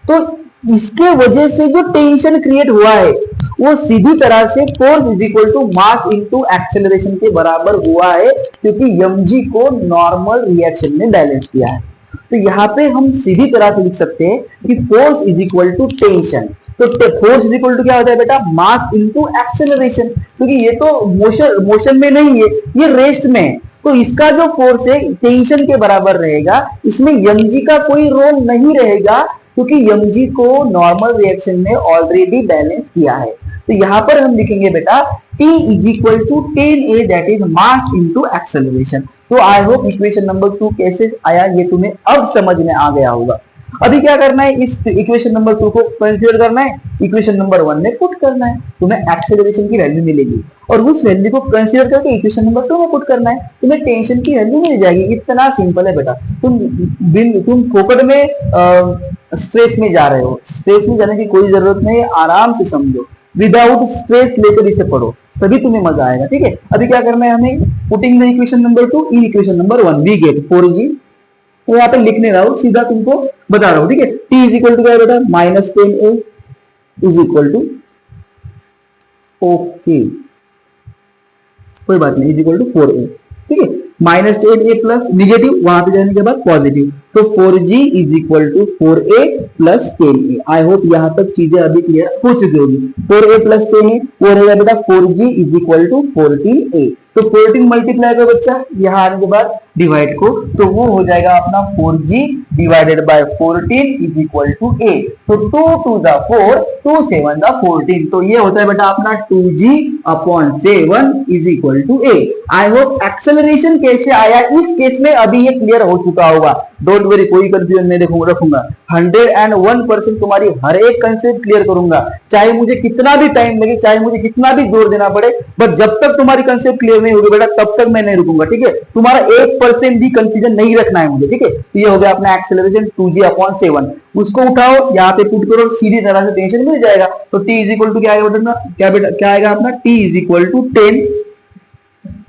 तो इसके वजह से जो टेंशन क्रिएट हुआ है वो सीधी तरह से force is equal to mass into acceleration के बराबर हुआ है, क्योंकि mg को नॉर्मल रिएक्शन में बैलेंस किया है। तो यहाँ पे हम सीधी तरह से लिख सकते हैं कि force is equal to tension. तो फोर्स इज इक्वल टू क्या होता है बेटा, मास इनटू एक्सेलरेशन, क्योंकि ये तो मोशन में नहीं है, ये रेस्ट में है, तो इसका जो फोर्स है टेंशन के बराबर रहेगा। इसमें mg का कोई रोल नहीं रहेगा, क्योंकि mg को नॉर्मल रिएक्शन में ऑलरेडी बैलेंस किया है। तो यहाँ पर हम लिखेंगे बेटा t is equal to 10a, that is mass into acceleration. तो आई होप इक्वेशन नंबर 2 कैसे आया ये तुम्हें अब समझ में आ गया होगा। अभी क्या करना है, इस इक्वेशन नंबर 2 को कंसीडर करना है, इक्वेशन नंबर 1 में पुट करना है, तुम्हें एक्सेलरेशन की वैल्यू मिलेगी और उस वैल्यू को कंसीडर करके इक्वेशन नंबर 2 में पुट करना है, तुम्हें टेंशन की वैल्यू मिल जाएगी। इतना सिंपल है बेटा। तुम फोकट में स्ट्रेस में जा रहे हो, स्ट्रेस में जाने की कोई जरूरत नहीं है, आराम से समझो, विदाउट स्ट्रेस लेकर इसे पढ़ो, तभी तुम्हें मजा आएगा, ठीक है। अभी क्या करना है हमें, putting the equation number 2 in equation number 1, we get 4g, तो यहाँ पे लिखने रहा हूँ, सीधा तुमको बता रहा हूँ, ठीक है। t इज इक्वल टू क्या है बेटा, minus 10a is equal to, okay कोई बात नहीं, इज इक्वल टू 4a, ठीक है। माइनस 10a प्लस निगेटिव, वहां पे जाने के बाद पॉजिटिव, तो 4g is equal to 4a plus 10a। I hope यहाँ तक चीजें अभी क्लियर हो चुकी होगी। 4a प्लस 10a वो रहेगा बेटा 4g is equal to 14a, तो 14 मल्टीप्लाई का बच्चा यहाँ आने के बाद डिवाइड को, तो वो हो जाएगा अपना 4g divided by 14 is equal to a, तो 2 टू द 4, 2 7 द 14, तो ये होता है बेटा अपना 2g upon 7 is equal to a। I hope acceleration कैसे आया इस केस में अभी ये क्लियर हो चुका होगा, डोंट वरी, कोई कंफ्यूजन नहीं रखूंगा, 101% तुम्हारी हर एक कंसेप्ट क्लियर करूंगा, चाहे मुझे कितना भी टाइम लगे, चाहे मुझे कितना भी जोर देना पड़े, बट जब तक तुम्हारी कंसेप्ट क्लियर नहीं होगी बेटा तब तक मैं नहीं रुकूंगा, ठीक है। तुम्हारा 1% भी कंफ्यूजन नहीं रखना है मुझे, ठीक है। तो ये हो गया अपना एक्सेलरेशन 2g अपॉन 7, उसको उठाओ यहाँ पे पुट करो, सीधी तरह से टेंशन मिल जाएगा। तो t इज इक्वल टू क्या आएगा बेटा, क्या आएगा अपना, t is equal to 10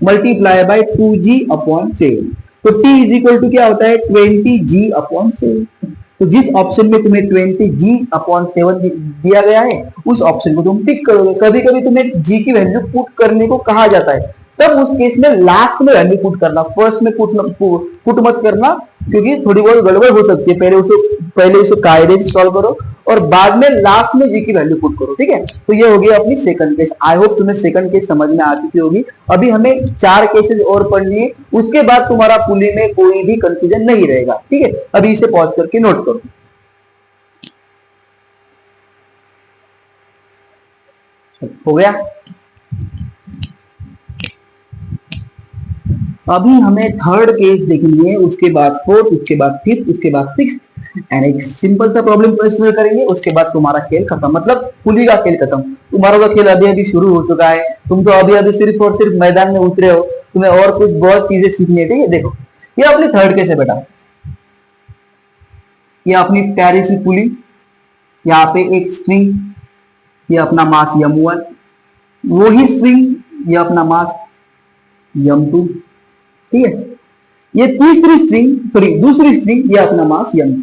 multiply by 2g upon 7, तो t इज इक्वल टू क्या होता है 20g अपॉन 7। तो जिस ऑप्शन में तुम्हें 20g अपॉन 7 दिया गया है उस ऑप्शन को तुम टिक करोगे। कभी कभी तुम्हें g की वैल्यू पुट करने को कहा जाता है, तब उस केस में लास्ट में वैल्यू पुट करना, फर्स्ट में पुट मत करना, क्योंकि थोड़ी बहुत गड़बड़ हो सकती है। पहले उसे कायदे से सॉल्व करो और बाद में लास्ट में जी की वैल्यू पुट करो, ठीक है। तो ये हो गया अपनी सेकंड केस। आई होप तुम्हें सेकंड केस समझ में आ चुकी होगी। अभी हमें 4 केसेस और पढ़नी है, उसके बाद तुम्हारा पुली में कोई भी कंफ्यूजन नहीं रहेगा, ठीक है। अभी इसे पॉज करके नोट करो। हो गया। अभी हमें थर्ड केस देखेंगे, उसके बाद फोर्थ, उसके बाद फिफ्थ, उसके बाद सिक्स्थ एंड एक सिंपल सा प्रॉब्लम कंसीडर करेंगे। उसके बाद तुम्हारा खेल खत्म, मतलब पुली का खेल खत्म। तुम्हारा तो खेल अभी अभी शुरू हो चुका है, तुम तो अभी अभी सिर्फ और सिर्फ मैदान में उतरे हो, तुम्हें और कुछ बहुत चीजें सीखनी है, ठीक है। देखो ये अपनी थर्ड केस है बेटा। ये अपनी प्यारी सी पुली, यहाँ पे एक स्ट्रिंग, ये अपना मास m1, वही स्ट्रिंग, ये अपना मास m2, ठीक है। ये तीसरी स्ट्रिंग, सॉरी दूसरी स्ट्रिंग, ये अपना मास m3,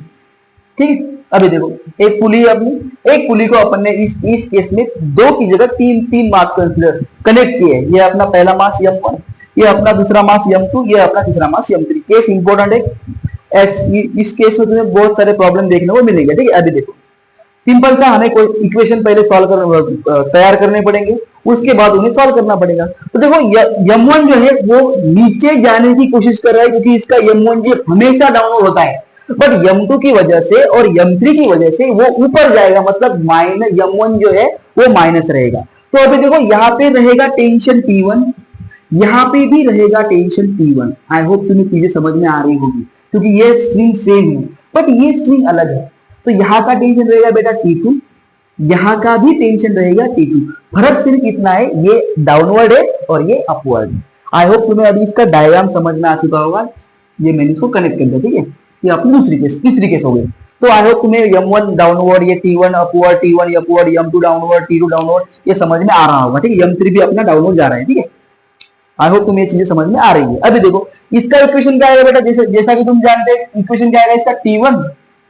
ठीक है। अभी देखो एक पुली है अपनी, एक पुली को अपन ने इस केस में दो की जगह तीन मास कंसीडर कनेक्ट किए हैं। ये अपना पहला मास m1, ये अपना दूसरा मास m2, ये अपना तीसरा मास m3। केस इंपॉर्टेंट है, इस केस में तुम्हें बहुत सारे प्रॉब्लम देखने को मिलेंगे, ठीक है। अभी देखो सिंपल सा हमें कोई इक्वेशन पहले तैयार करने पड़ेंगे, उसके बाद उन्हें सॉल्व करना पड़ेगा। तो देखो m1 जो है वो नीचे जाने की कोशिश कर रहा है, क्योंकि इसका m1 जी हमेशा डाउन होता है, बट m2 की वजह से और m3 की वजह से वो ऊपर जाएगा, मतलब माइनस m1 जो है वो माइनस रहेगा। तो अभी देखो यहाँ पे रहेगा टेंशन T1, यहाँ पे भी रहेगा टेंशन T1। आई होप तुम्हें चीजें समझ में आ रही होगी, क्योंकि ये स्ट्रिंग सेम है बट ये स्ट्रिंग अलग है। तो यहाँ का टेंशन रहेगा बेटा T2, यहाँ का भी टेंशन रहेगा T2। फर्क सिर्फ इतना है, ये डाउनवर्ड है और ये अपवर्ड है। आई होप तुम्हें अभी इसका डायग्राम समझ में आ चुका होगा। ये मैंने इसको कनेक्ट कर दिया, ठीक है। ये अपनी तीसरी केस हो गई। तो आई होप तुम्हें m1 डाउनवर्ड, ये T1 upward, T1 upward, m2 downward, T2 downward, ये समझ में आ रहा होगा, ठीक है। m3 भी अपना डाउनवर्ड जा रहा है, ठीक है। आई होप तुम्हें ये चीजें समझ में आ रही है। अभी देखो इसका इक्वेशन क्या आएगा बेटा, जैसा कि तुम जानते हैं इक्वेशन क्या आएगा इसका, T1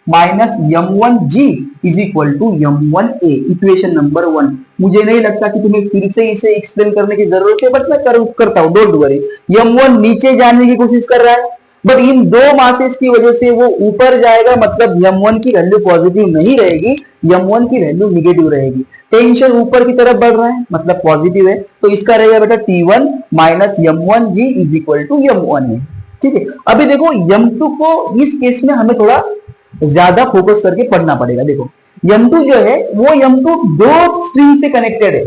minus m1g is equal to m1a, equation number 1। मुझे नहीं लगता कि तुम्हें फिर से इसे एक्सप्लेन करने की जरूरत है, बट मैं करता हूं, डोंट वरी। m1 नीचे जाने की कोशिश कर रहा है, बट इन दो मासेस की वजह से वो ऊपर जाएगा, मतलब m1 की वैल्यू पॉजिटिव नहीं रहेगी, m1 की वैल्यू निगेटिव रहेगी। टेंशन ऊपर की तरफ बढ़ रहा है, मतलब पॉजिटिव है, तो इसका रहेगा बेटा T1 minus m1g is equal to m1a, ठीक है। अभी देखो m2 को इस केस में हमें थोड़ा ज्यादा फोकस करके पढ़ना पड़ेगा। देखो m2 जो है वो m2 दो स्ट्रिंग से कनेक्टेड है,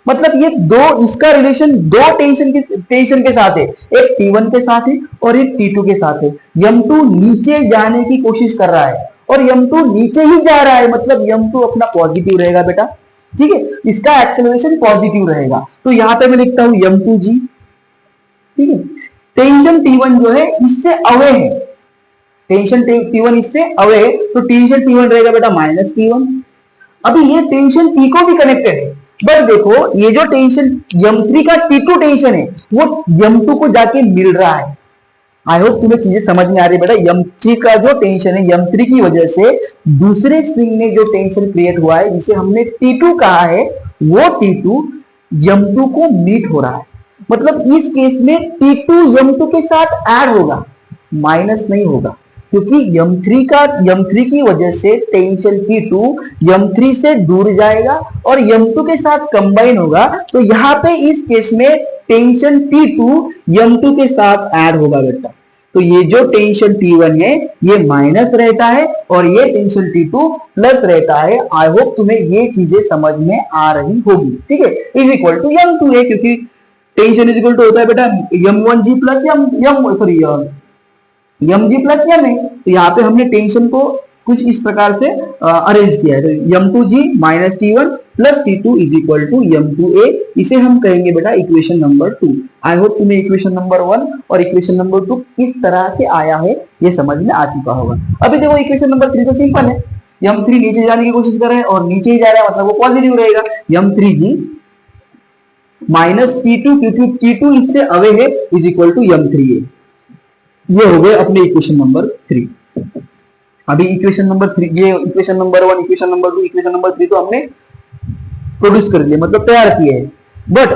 मतलब ये दो, इसका रिलेशन दो टेंशन के साथ है, एक T1 के साथ है और एक T2 के साथ है। m2 नीचे जाने की कोशिश कर रहा है और m2 नीचे ही जा रहा है, मतलब m2 अपना पॉजिटिव रहेगा बेटा, ठीक है। इसका एक्सेलरेशन पॉजिटिव रहेगा। तो यहां पे मैं लिखता हूं m2g, ठीक है। टेंशन T1 जो है इससे अवे है, टेंशन T1 इससे अवे है, तो टेंशन T1 रहेगा बेटा माइनस T1। अभी ये टेंशन T को भी कनेक्टेड है, बट देखो ये जो टेंशन m3 का T2 टेंशन है वो m2 को जाके मिल रहा है। आई होप तुम्हें चीजें समझ में आ रही है बेटा। m3 का जो टेंशन है, m3 की वजह से दूसरे स्ट्रिंग में जो टेंशन क्रिएट हुआ है, जिसे हमने T2 कहा है, वो T2 m2 को मीट हो रहा है, मतलब इस केस में T2 m2 के साथ ऐड होगा, माइनस नहीं होगा, क्योंकि m3 की वजह से टेंशन T2 m3 से दूर जाएगा और m2 के साथ कंबाइन होगा। तो यहाँ पे इस केस में टेंशन T2 m2 के साथ ऐड होगा बेटा। तो ये जो टेंशन T1 है ये माइनस रहता है और ये टेंशन T2 प्लस रहता है। आई होप तुम्हें ये चीजें समझ में आ रही होगी, ठीक है। इज इक्वल टू m2 है, क्योंकि टेंशन इज इक्वल टू होता है बेटा m1g plus mg plus m है। तो यहाँ पे हमने टेंशन को कुछ इस प्रकार से अरेंज किया है। तो m2g minus T1 plus T2 is equal to m2a, इसे हम कहेंगे बेटा इक्वेशन नंबर 2। आई होप तुम्हें इक्वेशन नंबर 1 और इक्वेशन नंबर 2 किस तरह से आया है ये समझ में आ चुका होगा। अभी देखो इक्वेशन नंबर 3 तो सिंपल है, m3 नीचे जाने की कोशिश कर रहे हैं और नीचे ही जा रहा है, मतलब वो पॉजिटिव रहेगा। m3g माइनस T2, क्योंकि T2 इससे अवे है, इज इक्वल टू m3a। ये हो गए अपने इक्वेशन नंबर 3। अभी इक्वेशन नंबर 3, ये equation number 1, equation number 2, equation number 3 तो हमने प्रोड्यूस कर दिए, मतलब तैयार किए हैं। बट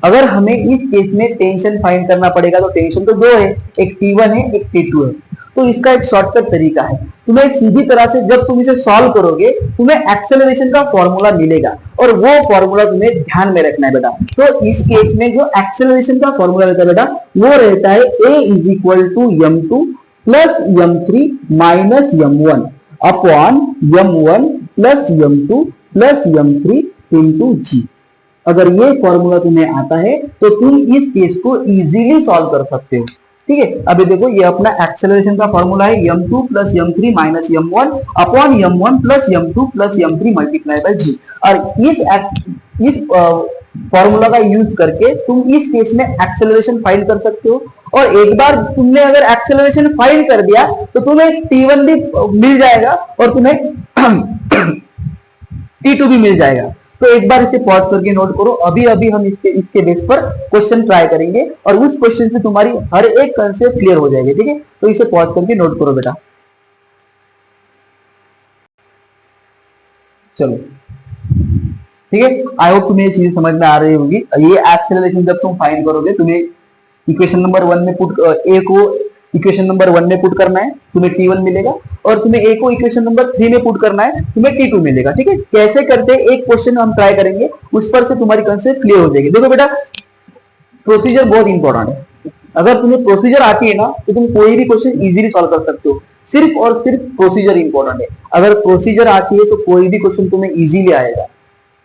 अगर हमें इस केस में टेंशन फाइंड करना पड़ेगा, तो टेंशन तो दो है, एक T1 है, एक T2 है। तो इसका एक शॉर्टकट तरीका है, तुम्हें सीधी तरह से जब तुम इसे सॉल्व करोगे तुम्हें एक्सेलरेशन का फॉर्मूला मिलेगा और वो फॉर्मूला तुम्हें ध्यान में रखना है बेटा। तो इस केस में जो एक्सेलरेशन का फॉर्मूला रहता है बेटा, वो रहता है a is equal to m2 plus m3 minus m1 upon m1 plus m2 plus m3 into g। अगर ये फॉर्मूला तुम्हें आता है तो तुम इस केस को इजीली सॉल्व कर सकते हो, ठीक है। अभी देखो ये अपना एक्सेलरेशन का फॉर्मूला है m2 plus m3 minus m1 upon m1 plus m2 plus m3 multiply by g। और इस फॉर्मूला का यूज करके तुम इस केस में एक्सेलरेशन फाइंड कर सकते हो। और एक बार तुमने अगर एक्सेलरेशन फाइंड कर दिया तो तुम्हें T1 भी मिल जाएगा और तुम्हें T2 भी मिल जाएगा। तो एक बार इसे पॉज करके नोट करो। अभी अभी हम इसके बेस पर क्वेश्चन ट्राई करेंगे और उस क्वेश्चन से तुम्हारी हर एक कंसेप्ट क्लियर हो जाएगी। ठीक है, तो इसे पॉज करके नोट करो बेटा। चलो ठीक है, आई होप तुम्हें ये चीज समझ में आ रही होगी। ये एक्सेलरेशन जब तुम फाइंड करोगे तुम्हें इक्वेशन नंबर 1 में पुट ए को इक्वेशन नंबर 1 में पुट करना है, तुम्हें T1 मिलेगा, और तुम्हें ए को इक्वेशन नंबर 3 में पुट करना है, तुम्हें T2 मिलेगा। ठीक है, कैसे करते हैं एक क्वेश्चन हम ट्राई करेंगे, उस पर से तुम्हारी कंसेप्ट क्लियर हो जाएगी। देखो बेटा, प्रोसीजर बहुत इंपॉर्टेंट है। अगर तुम्हें प्रोसीजर आती है ना तो तुम कोई भी क्वेश्चन इजीली सॉल्व कर सकते हो। सिर्फ और सिर्फ प्रोसीजर इंपॉर्टेंट है। अगर प्रोसीजर आती है तो कोई भी क्वेश्चन तुम्हें इजीली आएगा।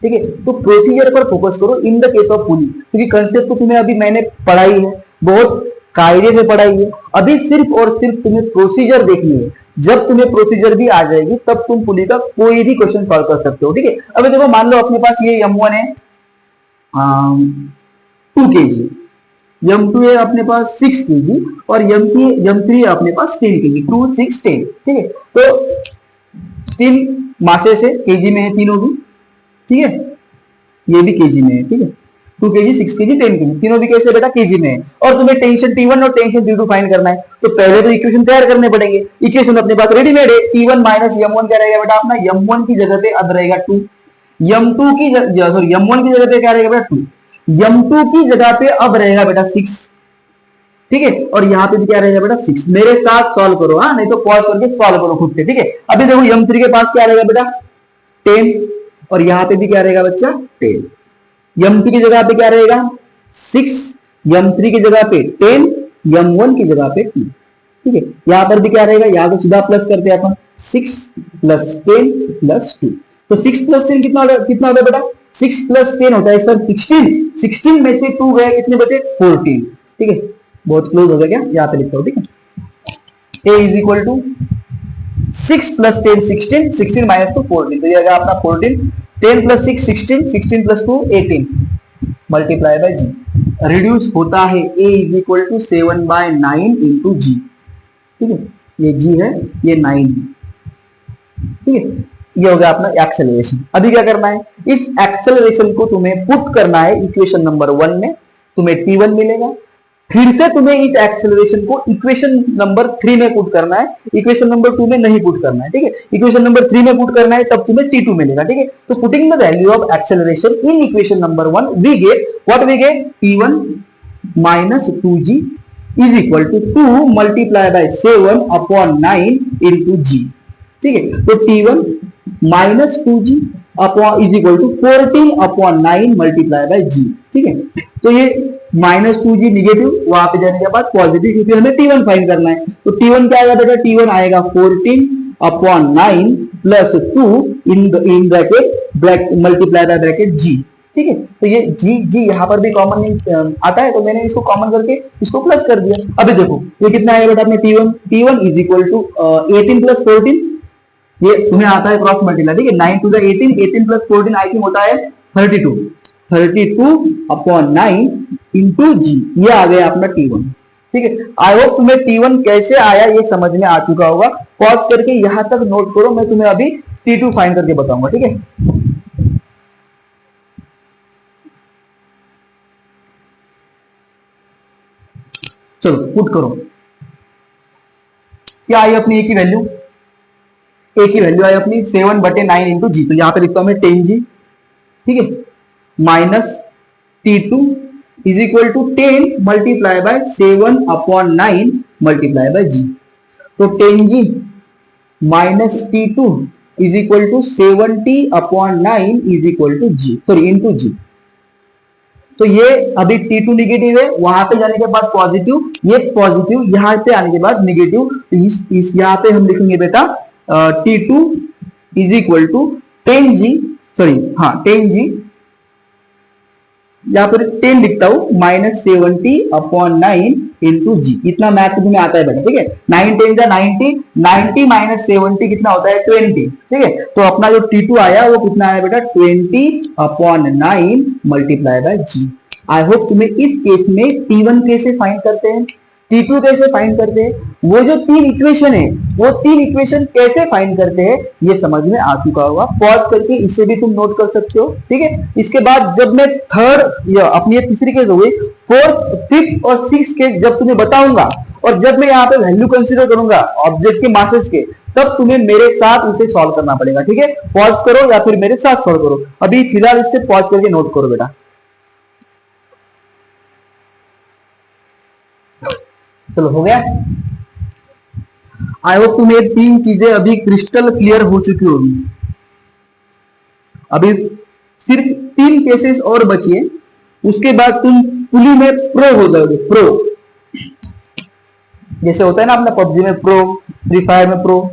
ठीक है, तो प्रोसीजर पर फोकस करो in the case of pulley, क्योंकि कंसेप्ट तो तुम्हें अभी मैंने पढ़ाई है, बहुत कायदे से पढ़ाई है। अभी सिर्फ और सिर्फ तुम्हें प्रोसीजर देखनी है। जब तुम्हें प्रोसीजर भी आ जाएगी तब तुम पुली का कोई भी क्वेश्चन सॉल्व कर सकते हो। ठीक है, अभी देखो मान लो अपने पास ये M1 है 2 kg, M2 है अपने पास 6 kg और M3 है अपने पास 10 kg, 2 6 10। ठीक है, तो 3 मासेस है, केजी में है तीनों भी। ठीक है, ये भी केजी में है। ठीक है, 2 kg 6 kg 10 kg तीनों भी कैसे बेटा केजी में है। और तुम्हें टेंशन T1 और टेंशन T2 फाइंड करना है, तो पहले तो इक्वेशन तैयार करने पड़ेंगे। इक्वेशन अपने पास रेडीमेड है, T1 माइनस M1 क्या रहेगा बेटा अपना, M1 की जगह पे अब रहेगा 2, M1 की जगह पे क्या रहेगा बेटा 2, M2 की जगह पे अब रहेगा बेटा 6। ठीक है, और यहाँ पे भी क्या रहेगा बेटा 6। मेरे साथ सॉल्व करो, हाँ, नहीं तो पॉज करके सॉल्व करो खुद से। ठीक है, अभी देखो M3 के पास क्या रहेगा बेटा 10 और यहाँ पे भी क्या रहेगा बच्चा 10। M2 की जगह पे क्या रहेगा 6, M3 की जगह पे 10, M1 की जगह पे 2। ठीक है, यहां पर भी क्या रहेगा, यहां तो सीधा प्लस करते हैं अपन, 6 प्लस 10 प्लस 2। तो 6 प्लस 10 कितना होता है बेटा, 6 प्लस 10 होता है सर 16। 16 में से 2 गए, कितने बचे 14। ठीक है, बहुत क्लोज हो गया क्या, यहां पे लिखता हूं। ठीक है, A is equal to 6 plus 10 16, 16 minus 2 14, तो ये आएगा अपना 14, 10 plus 6 16, 16 plus 2 18 multiply by g. Reduce होता है A is equal to 7/9 into g. ठीक है, ये जी है, ये 9 है। ठीक है, ये हो गया अपना एक्सेलरेशन। अभी क्या करना है, इस एक्सेलरेशन को तुम्हें पुट करना है इक्वेशन नंबर 1 में, तुम्हें T1 मिलेगा। फिर से तुम्हें इस एक्सेलरेशन को इक्वेशन नंबर 3 में पुट करना है, इक्वेशन नंबर 2 में नहीं पुट करना है। ठीक है, इक्वेशन नंबर 3 में पुट करना है, तब तुम्हें T2 मिलेगा। ठीक है, तो putting the value of acceleration in equation number 1 we get what we get, T1 minus 2g is equal to 2 multiply by 7/9 into g. ठीक है, तो T1 minus 2g upon is equal to 14/9 multiply by g. ठीक है, तो ये माइनस 2g निगेटिव, वहां पे जाने के बाद पॉजिटिव, क्योंकि हमें T1 फाइंड करना है। तो T1 क्या आएगा बेटा, T1 आएगा 14/9 plus 2 in bracket multiply by bracket g। ठीक है, तो ये g यहाँ पर भी कॉमन नहीं आता है, तो मैंने इसको कॉमन करके इसको प्लस कर दिया। अभी देखो ये कितना आएगा बेटा अपने T1 is equal to 18 plus 14, ये तुम्हें आता है क्रॉस मल्टीप्लाई। ठीक है, 9 to the 18 plus 14 I think होता है 32/9 इंटू जी, ये आ गया अपना T1। ठीक है, आई होप तुम्हें T1 कैसे आया ये समझ में आ चुका होगा। पॉज करके यहां तक नोट करो, मैं तुम्हें अभी T2 फाइंड करके बताऊंगा। ठीक है, चलो पुट करो। क्या आई अपनी A की वैल्यू, A की वैल्यू आई अपनी 7/9 इंटू जी, तो यहां पे लिखता हूं मैं 10g। ठीक है, minus T2 is equal to 10 multiply by 7/9 multiply by g. तो 10g minus T2 is equal to 70/9 is equal to g, sorry into g. तो ये अभी T2 निगेटिव है, वहां पे जाने के बाद पॉजिटिव, ये पॉजिटिव, यहां पे आने के बाद निगेटिव। इस यहां पे हम लिखेंगे बेटा T2 is equal to 10g, sorry हाँ 10g यहाँ पर 10 लिखता हूँ, -70/9 इंटू जी। इतना मैथ तुम्हें आता है बेटा, ठीक है। 9 10 जा 90, 90 - 70 कितना होता है 20, ठीक है। तो अपना जो T2 आया वो कितना आया बेटा 20/9 multiply by G. I hope तुम्हें इस केस में T1 कैसे फाइंड करते हैं, T2 कैसे फाइंड करते हैं, वो जो 3 इक्वेशन है वो 3 इक्वेशन कैसे फाइंड करते हैं ये समझ में आ चुका होगा। पॉज करके इसे भी तुम नोट कर सकते हो, ठीक है। इसके बाद जब मैं थर्ड या अपनी तीसरी केस हो गई, फोर्थ, फिफ्थ और सिक्स केस जब तुम्हें बताऊंगा और जब मैं यहाँ पे वैल्यू कंसीडर करूंगा ऑब्जेक्ट के मासेस के, तब तुम्हें मेरे साथ उसे सॉल्व करना पड़ेगा, ठीक है। पॉज करो या फिर मेरे साथ सॉल्व करो। अभी फिलहाल इससे पॉज करके नोट करो बेटा। चलो हो गया। आई होप तुम्हें 3 चीजें अभी क्रिस्टल क्लियर हो चुकी होगी। अभी सिर्फ 3 केसेस और बचिए, उसके बाद तुम पुली में प्रो हो जाओगे। प्रो जैसे होता है ना अपना पबजी में प्रो, फ्री फायर में प्रो,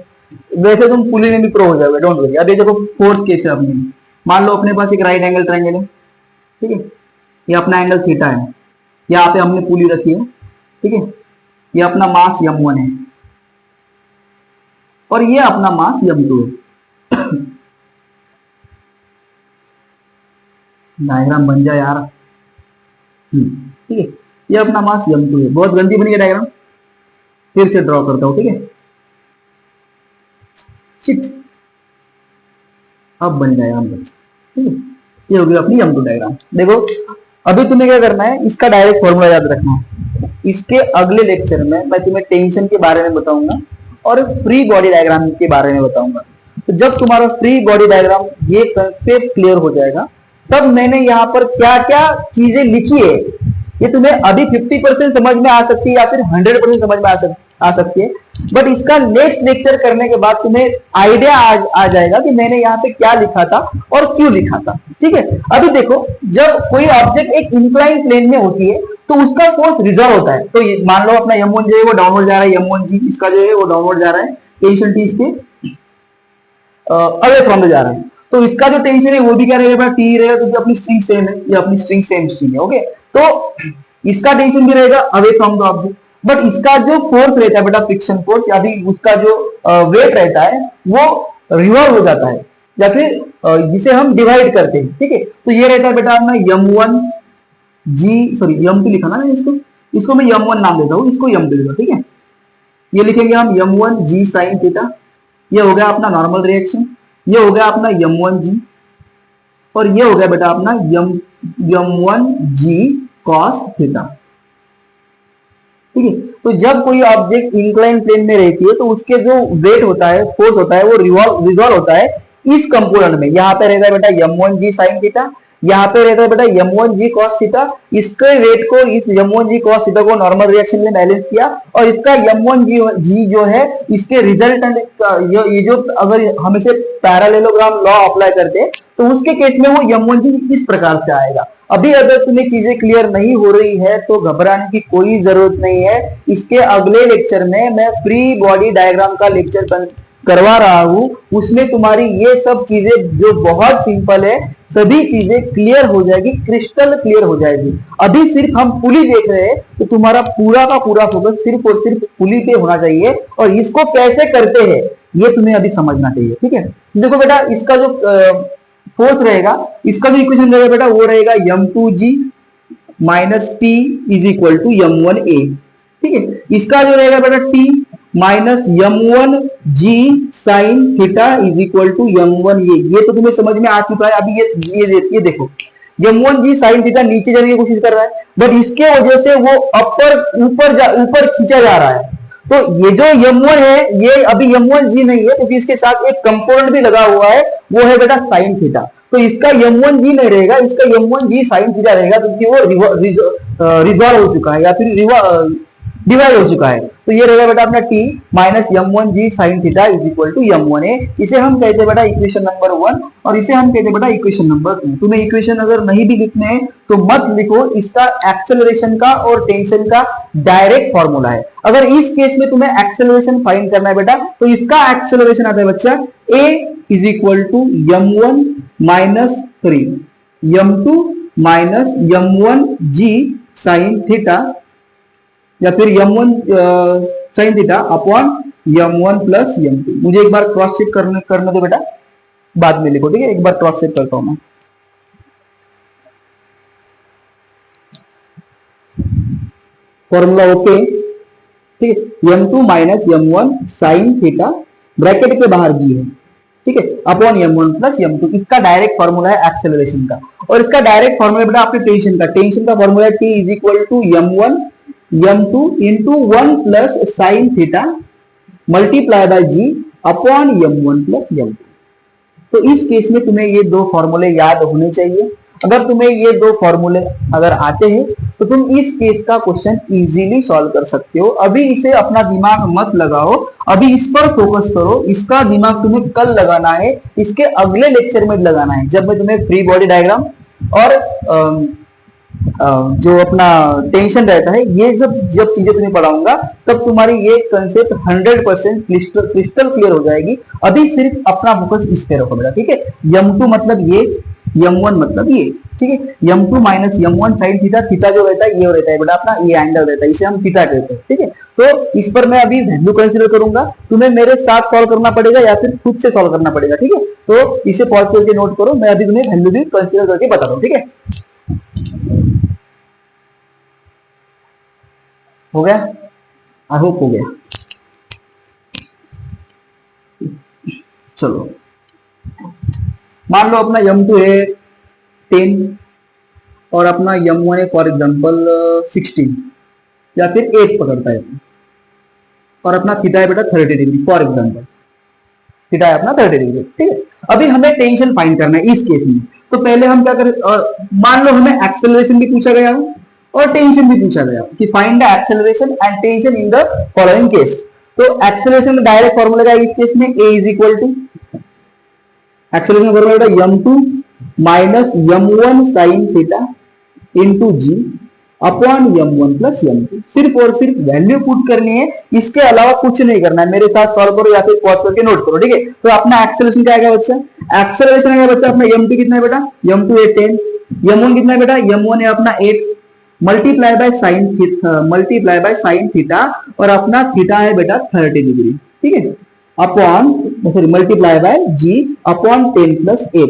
वैसे तुम पुली में भी प्रो हो जाओगे, डोंट वरी। अभी देखो फोर्थ केस है अपनी। मान लो अपने पास एक राइट एंगल ट्रायंगल है, ठीक है। ये अपना एंगल थीटा है, यहाँ पे हमने पुली रखी है, ठीक है। ये अपना मास m1 है और ये अपना मास m2 है। डायग्राम बन जाए यार, ठीक है। ये अपना मास m2 है। बहुत गंदी बनी है डायग्राम, फिर से ड्रॉ करता हूं, ठीक है। शिट, अब बन जाएगा, ठीक है। ये हो गया अपनी m2 डायग्राम। देखो अभी तुम्हें क्या करना है, इसका डायरेक्ट फॉर्मूला याद रखना है। इसके अगले लेक्चर में मैं तुम्हें टेंशन के बारे में बताऊंगा और फ्री बॉडी डायग्राम के बारे में बताऊंगा। तो जब तुम्हारा फ्री बॉडी डायग्राम ये कंसेप्ट क्लियर हो जाएगा, तब मैंने यहाँ पर क्या क्या चीजें लिखी है ये तुम्हें अभी 50% समझ में आ सकती है या फिर 100% समझ में आ सकती है। बट इसका नेक्स्ट लेक्चर करने के बाद तुम्हें आइडिया आ जाएगा कि मैंने यहाँ पे क्या लिखा था और क्यों लिखा था, ठीक है। अभी देखो, जब कोई ऑब्जेक्ट एक इंक्लाइन प्लेन में होती है तो उसका फोर्स रिजॉल्व होता है। तो मान लो अपना m1 जो है वो डाउनवर्ड जा रहा है, m1g इसका जो है वो डाउनवर्ड जा रहा है, टेंशन टी इसके अवे फ्रॉम जा रहा है। तो इसका जो टेंशन है वो भी क्या रहेगा, टी रहेगा, क्योंकि अपनी स्ट्रिंग सेम है, ये अपनी स्ट्रिंग सेम स्ट्रिंग है, ओके। तो इसका टेंशन भी रहेगा away from the object. But इसका जो फोर्स रहता है बेटा, फ्रिक्शन फोर्स, या फिर उसका जो वेट रहता है वो रिवॉल्व हो जाता है, या फिर जिसे हम डिवाइड करते हैं, ठीक है। तो ये रहता है बेटा अपना m1 g, सॉरी m2 लिखा ना इसको मैं m1 नाम देता हूँ, इसको m2 देता हूँ, ठीक है। ये लिखेंगे हम m1 g साइन थीटा। ये हो गया अपना नॉर्मल रिएक्शन, ये हो गया अपना m1 g, और ये हो गया बेटा अपना m1 g cos थीटा, ठीक है। तो जब कोई ऑब्जेक्ट इंक्लाइन प्लेन में रहती है तो उसके जो वेट होता है, फोर्स होता है, वो रिजॉल्व होता है इस कंपोनेंट में। यहाँ पे रहता है बेटा m1g साइन थीटा, यहाँ पे रहता है बेटा m1g cos थीटा। इसके वेट को, इस m1g cos थीटा को नॉर्मल रिएक्शन में बैलेंस किया, और इसका m1g जो है इसके रिजल्टेंट, ये जो अगर हम इसे पैरेललोग्राम लॉ अप्लाई करते हैं तो उसके केस में वो m1g इस प्रकार से आएगा। अभी अगर तुम्हें चीजें क्लियर नहीं हो रही है तो घबराने की कोई जरूरत नहीं है। इसके अगले लेक्चर में मैं फ्री बॉडी डायग्राम का लेक्चर करवा रहा हूं, उसमें तुम्हारी ये सब चीजें जो बहुत सिंपल है, सभी चीजें क्लियर हो जाएगी, क्रिस्टल क्लियर हो जाएगी। अभी सिर्फ हम पुली देख रहे हैं, तो तुम्हारा पूरा का पूरा फोकस सिर्फ और सिर्फ पुली पे होना चाहिए, और इसको कैसे करते हैं ये तुम्हें अभी समझना चाहिए, ठीक है। देखो बेटा, इसका जो फोर्स रहेगा, इसका जो इक्वेशन रहेगा बेटा वो रहेगा m2g minus t is equal to m1a, ठीक है। इसका जो रहेगा बेटा t minus m1g sine theta is equal to m1a। ये तो तुम्हें समझ में आ चुका है। अभी ये देखो, m1g साइन थीटा नीचे जाने की कोशिश कर रहा है, बट इसके वजह से वो ऊपर खींचा जा रहा है। तो ये जो m1 है ये अभी m1g नहीं है, क्योंकि इसके साथ एक कंपोनेंट भी लगा हुआ है, वो है बेटा साइन थीटा। तो इसका m1g नहीं रहेगा, इसका m1g साइन थीटा रहेगा, क्योंकि वो रिजॉल्व हो चुका है या फिर डिवाइड हो चुका है। तो ये रहेगा बेटा अपना t minus m1g sine theta is equal to m1a। इसे हम कहते हैं बेटा इक्वेशन नंबर 1, और इसे हम कहते हैं बेटा इक्वेशन नंबर 2। तुम्हें इक्वेशन अगर नहीं भी लिखने हैं तो मत लिखो, इसका एक्सेलरेशन का और टेंशन का डायरेक्ट फॉर्मूला है। अगर इस केस में तुम्हें एक्सेलरेशन फाइंड करना है बेटा, तो इसका एक्सेलरेशन आता है बच्चा a is equal to m1 minus m2 minus m1 g sine theta या फिर m1 sine theta upon m1 plus m2। मुझे एक बार क्रॉस चेक करने दो बेटा, बाद में लिखो, ठीक है। एक बार क्रॉस चेक करता हूं मैं। फॉर्मूला ओके, ठीक है। m2 minus m1 sine theta bracket के बाहर जी है, ठीक है, अपॉन m1 प्लस m2। इसका डायरेक्ट फॉर्मूला है एक्सेलरेशन का, और इसका डायरेक्ट फॉर्मूला बेटा आपके टेंशन का। टेंशन का फॉर्मूला है t is equal to m1 m2 into 1 plus sine theta multiply by G upon m1 plus m2। तो इस केस में तुम्हें ये दो फॉर्मूले याद होने चाहिए। अगर तुम्हें ये दो फॉर्मूले अगर आते हैं तो तुम इस केस का क्वेश्चन इजीली सॉल्व कर सकते हो। अभी इसे अपना दिमाग मत लगाओ, अभी इस पर फोकस करो। इसका दिमाग तुम्हें कल लगाना है, इसके अगले लेक्चर में लगाना है, जब मैं तुम्हें फ्री बॉडी डायग्राम और जो अपना टेंशन रहता है, ये सब जब चीजें तुम्हें पढ़ाऊंगा तब तुम्हारी ये कंसेप्ट 100% क्रिस्टल क्लियर हो जाएगी। अभी सिर्फ अपना फोकस इस पे रखो बेटा, ठीक है। m2 मतलब ये, m1 मतलब ये, ठीक है। m2 minus m1 sine theta, theta जो रहता है ये रहता है बेटा अपना, ये एंगल रहता है, इसे हम थीटा कहते हैं, ठीक है। तो इस पर मैं अभी वैल्यू कंसीडर करूंगा, तुम्हें मेरे साथ सॉल्व करना पड़ेगा या फिर खुद से सॉल्व करना पड़ेगा, ठीक है। तो इसे पॉज करके नोट करो, मैं अभी तुम्हें वैल्यू भी कंसीडर करके बता रहा हूं, ठीक है। हो गया? आई होप हो गया। चलो मान लो अपना m2 है 10 और अपना m1 है फॉर एग्जांपल 16 या फिर 8 पकड़ता है, और अपना थीटा है बेटा 30 डिग्री, फॉर एग्जांपल थीटा है अपना 30 डिग्री, ठीक है। अभी हमें टेंशन फाइंड करना है इस केस में। तो पहले हम क्या करें, मान लो हमें एक्सेलरेशन भी पूछा गया हो और टेंशन भी पूछा गया कि find the acceleration and tension in the following case. तो एक्सेलरेशन का डायरेक्ट फॉर्मूला क्या है इस केस में, a is equal to acceleration का formula m2 minus m1 sine theta into जी अपॉन m1 प्लस m2। सिर्फ और सिर्फ वैल्यू पुट करनी है, इसके अलावा कुछ नहीं करना है। मेरे साथ सॉल्व करो या फिर पॉज करके नोट करो, ठीक है। तो अपना एक्सेलरेशन क्या आएगा बच्चा, एक्सेलरेशन आएगा बच्चा अपना m2 कितना है बेटा, m2 है 10, m1 कितना है बेटा, m1 है अपना 8 मल्टीप्लाई बाय साइन थीटा और अपना थीटा है बेटा 30 डिग्री, ठीक है, upon sorry multiply by G upon 10 plus 8।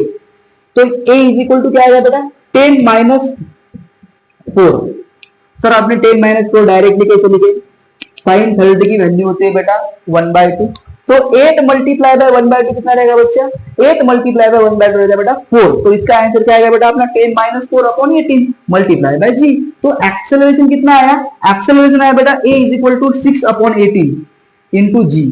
तो a इज इक्वल टू क्या आएगा बेटा 10 माइनस 4। सर आपने 10 माइनस 4 डायरेक्टली कैसे लिखे, साइन 30 की वैल्यू होती है बेटा 1/2, तो 8 मल्टीप्लाई बाय 1/2 कितना रहेगा बच्चा, 8 मल्टीप्लाई बाय 1/2 रहेगा बेटा 4। तो इसका आंसर क्या आएगा बेटा अपना 10 minus 4 upon 18 multiply by g. तो एक्सेलरेशन कितना आया, एक्सेलरेशन आया बेटा a is equal to 6 upon 18 into g,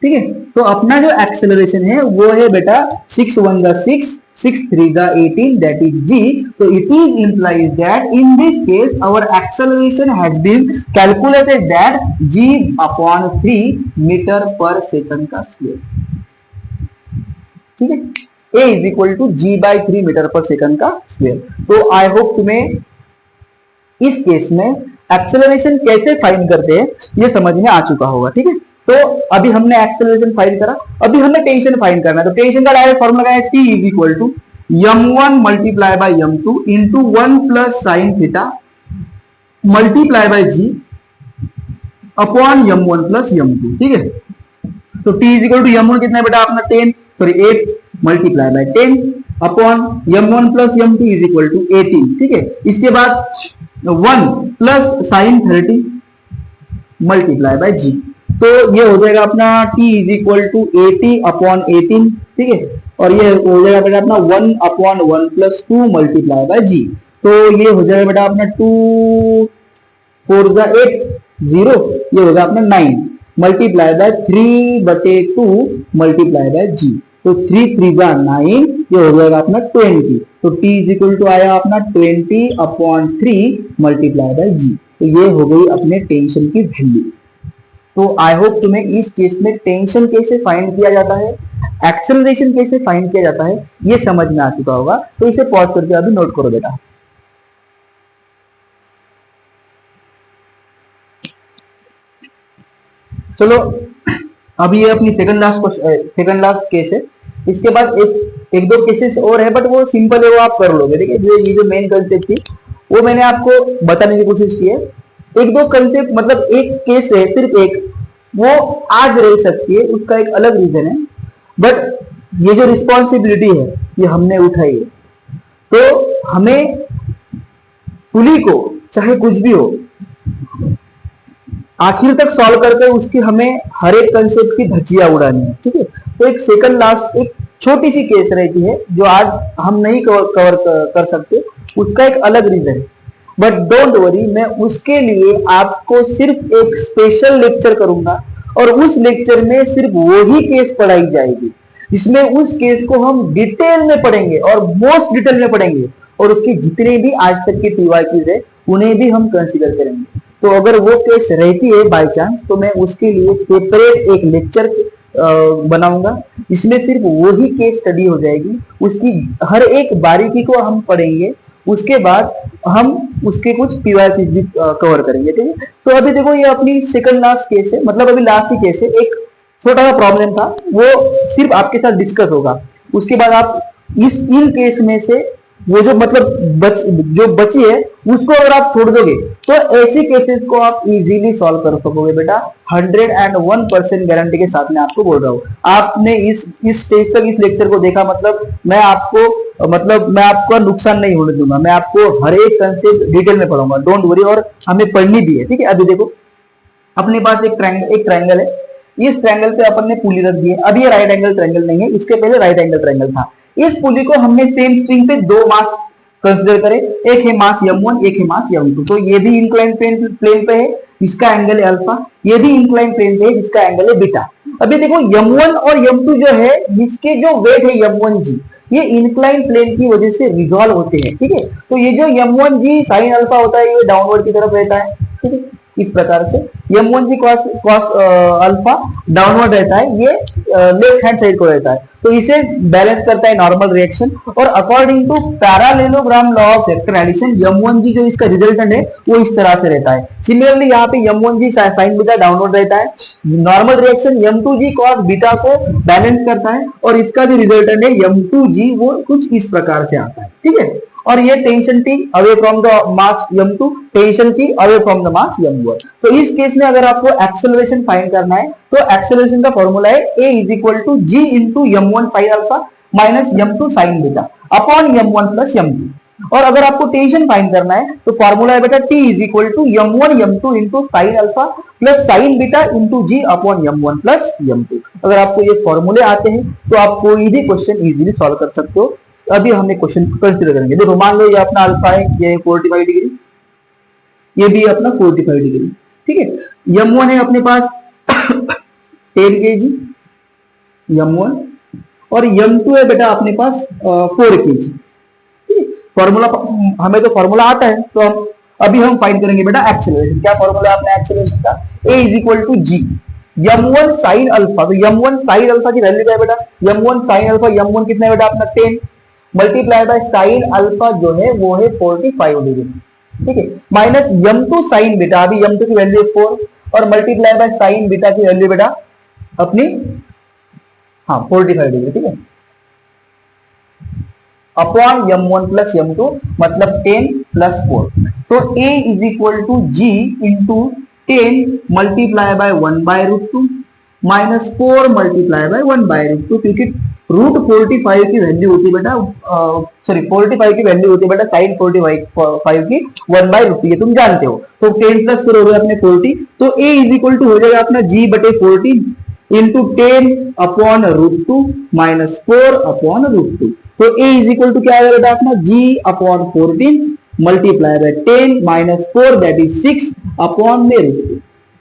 ठीक है। तो अपना जो एक्सेलरेशन है वो है बेटा 6 1 जा 6, 6 3 जा 18, दैट इज g। तो it is implies that in this case our acceleration has been calculated that g upon 3 metre पर सेकंड का स्क्वायर, ठीक है। a is equal to g by 3 metre पर सेकंड का स्क्वायर। तो आई होप तुम्हें इस केस में एक्सेलरेशन कैसे फाइंड करते हैं ये समझ में आ चुका होगा, ठीक है। तो अभी हमने एक्सेलरेशन फाइंड करा, अभी हमें टेंशन फाइंड करना है। तो टेंशन का डायरेक्ट फॉर्मूला है t is equal to m1 multiply by m2 into 1 plus sine theta multiply by g upon m1 plus m2, ठीक है। तो t is equal to m1 कितना है बेटा अपना 10 sorry 8 multiply by 10 upon m1 plus m2 is equal to 18, ठीक है। इसके बाद 1 plus sine 30 multiply by g, तो ये हो जाएगा अपना t is equal to 80 upon 18, ठीक है। और ये हो जाएगा बेटा अपना 1 upon 1 plus 2 multiply by g। तो ये हो जाएगा बेटा अपना 2 4 जा 8 0, ये होगा अपना 9 multiply by 3/2 multiply by g। तो 3 3 जा 9, ये हो जाएगा अपना 20। तो t इज इक्वल टू आया अपना 20 अपॉन 3 मल्टीप्लाई बाय g। तो ये हो गई अपने टेंशन की वैल्यू। तो आई होप तुम्हें इस केस में टेंशन कैसे फाइंड किया जाता है, एक्सेलरेशन कैसे फाइंड किया जाता है ये समझ में आ चुका होगा। तो इसे पॉज करके अभी नोट करो बेटा। चलो अभी ये अपनी सेकंड लास्ट केस है। इसके बाद एक एक दो केसेस और है बट वो सिंपल है, वो आप कर लोगे। ठीक है, ये जो मेन कंसेप्ट थी वो मैंने आपको बताने की कोशिश की है। एक दो कंसेप्ट मतलब एक केस है सिर्फ एक, वो आज रह सकती है, उसका एक अलग रीजन है, बट ये जो रिस्पॉन्सिबिलिटी है ये हमने उठाई है, तो हमें पुली को चाहे कुछ भी हो आखिर तक सॉल्व करके उसकी हमें हर एक कंसेप्ट की धज्जियां उड़ानी है। ठीक है, तो एक सेकंड लास्ट एक छोटी सी केस रहती है जो आज हम नहीं कवर कर सकते, उसका एक अलग रीजन है, बट डोंट वरी, मैं उसके लिए आपको सिर्फ एक स्पेशल लेक्चर करूंगा और उस लेक्चर में सिर्फ वही केस पढ़ाई जाएगी जिसमें उस केस को हम डिटेल में पढ़ेंगे और मोस्ट डिटेल में पढ़ेंगे और उसकी जितने भी आज तक की पीवाईक्यूज है उन्हें भी हम कंसीडर करेंगे। तो अगर वो केस रहती है बाय चांस तो मैं उसके लिए सेपरेट एक लेक्चर बनाऊंगा, इसमें सिर्फ वही केस स्टडी हो जाएगी, उसकी हर एक बारीकी को हम पढ़ेंगे, उसके बाद हम उसके कुछ पीवाईक्यूज भी कवर करेंगे। ठीक है, तो अभी देखो ये अपनी सेकंड लास्ट केस है, मतलब अभी लास्ट ही केस है, एक छोटा सा प्रॉब्लम था वो सिर्फ आपके साथ डिस्कस होगा, उसके बाद आप इन केस में से वो जो मतलब जो बची है उसको अगर आप छोड़ दोगे तो ऐसी केसेस को आप इजीली सॉल्व कर सकोगे बेटा, 101% गारंटी के साथ में आपको बोल रहा हूँ। आपने इस स्टेज तक इस लेक्चर को देखा, मतलब मैं आपको नुकसान नहीं होने दूंगा, मैं आपको हर एक कंसेप्ट डिटेल में पढ़ाऊंगा, डोंट वरी, और हमें पढ़नी भी है। ठीक है, अभी देखो अपने पास एक ट्रायंगल है, इस ट्रायंगल पे अपन ने पुली रख दी है। अब ये राइट एंगल ट्रायंगल नहीं है, इसके पहले राइट एंगल ट्रायंगल था। इस पुली को हमने सेम स्ट्रिंग पे दो मास कंसीडर करें, एक है मास m1, एक है मास m2। तो ये भी इंक्लाइन प्लेन पे है, इसका एंगल है अल्फा, ये भी इंक्लाइन प्लेन पे है, इसका एंगल है बीटा। अभी देखो m1 और m2 जो है इसके जो वेट है m1g, ये इंक्लाइन प्लेन की वजह से रिजॉल्व होते हैं। ठीक है, तो ये जो m1g साइन अल्फा होता है ये डाउनवर्ड की तरफ रहता है। ठीक है, इस प्रकार से m1g cos अल्फा डाउनवर्ड रहता है, ये लेफ्ट हैंड साइड को रहता है, तो इसे बैलेंस करता है नॉर्मल रिएक्शन। और according to parallelogram law of vector addition m1g जो इसका रिजल्टेंट है वो इस तरह से रहता है। सिमिलरली यहाँ पे m1g साइन बीटा डाउनवर्ड रहता है, normal reaction m2g cos beta को बैलेंस करता है और इसका जो रिजल्टेंट है m2g वो कुछ इस प्रकार से आता है। ठीक है, और ये tension T away from the mass m2, tension T away from the mass m1। तो इस केस में अगर आपको एक्सेलरेशन फाइंड करना है तो एक्सेलरेशन का फॉर्मूला है a is equal to g into m1 sine alpha minus m2 sine beta upon m1 plus m2। और अगर आपको टेंशन फाइंड करना है तो फॉर्मूला है बेटा t is equal to m1 m2 into sine alpha plus sine beta into g upon m1 plus m2। अगर आपको ये फॉर्मूले आते हैं तो आप कोई भी क्वेश्चन इजीली सॉल्व कर सकते हो। अभी हमने क्वेश्चन कंसीडर करेंगे। देखो मान लो ये अपना अल्फा है, ये 45 डिग्री, ये भी अपना 45 डिग्री। ठीक है, m1 है अपने पास 10 kg m1 और m2 है बेटा अपने पास 4 kg। फॉर्मूला हमें तो फॉर्मूला आता है, तो हम अभी हम फाइंड करेंगे बेटा एक्सेलरेशन। क्या फॉर्मूला अपना एक्सेलरेशन का? a is equal to g m1 sine alpha. तो m1 साइन अल्फा की वैल्यू क्या है बेटा? m1 साइन अल्फा, m1 कितना है बेटा अपना 10 मल्टीप्लाई बाय साइन अल्फा जो है वो है 45 डिग्री। ठीक है, माइनस m2 साइन बीटा, अभी m2 की वैल्यू 4 और मल्टीप्लाई बाय साइन बीटा की वैल्यू बेटा अपनी 45 डिग्री। ठीक है, अपॉन m1 प्लस m2 मतलब 10 प्लस 4। तो a is equal to g into 10 multiply by 1 by root 2 minus 4 multiply by 1 by root 2, क्योंकि रूट 45 की वैल्यू होती है बेटा, सॉरी 45 की वैल्यू होती है बेटा साइन 45 की 1 बाय रूट, ये तुम जानते हो। तो 10 प्लस 4 हो गया अपने 40, तो a इज इक्वल टू हो जाएगा अपना g बटे 40 into 10 upon root 2 minus 4 upon root 2। तो a इज इक्वल टू क्या आएगा बेटा अपना g upon 14 multiply by 10 minus 4 that is 6 upon में रूट 2।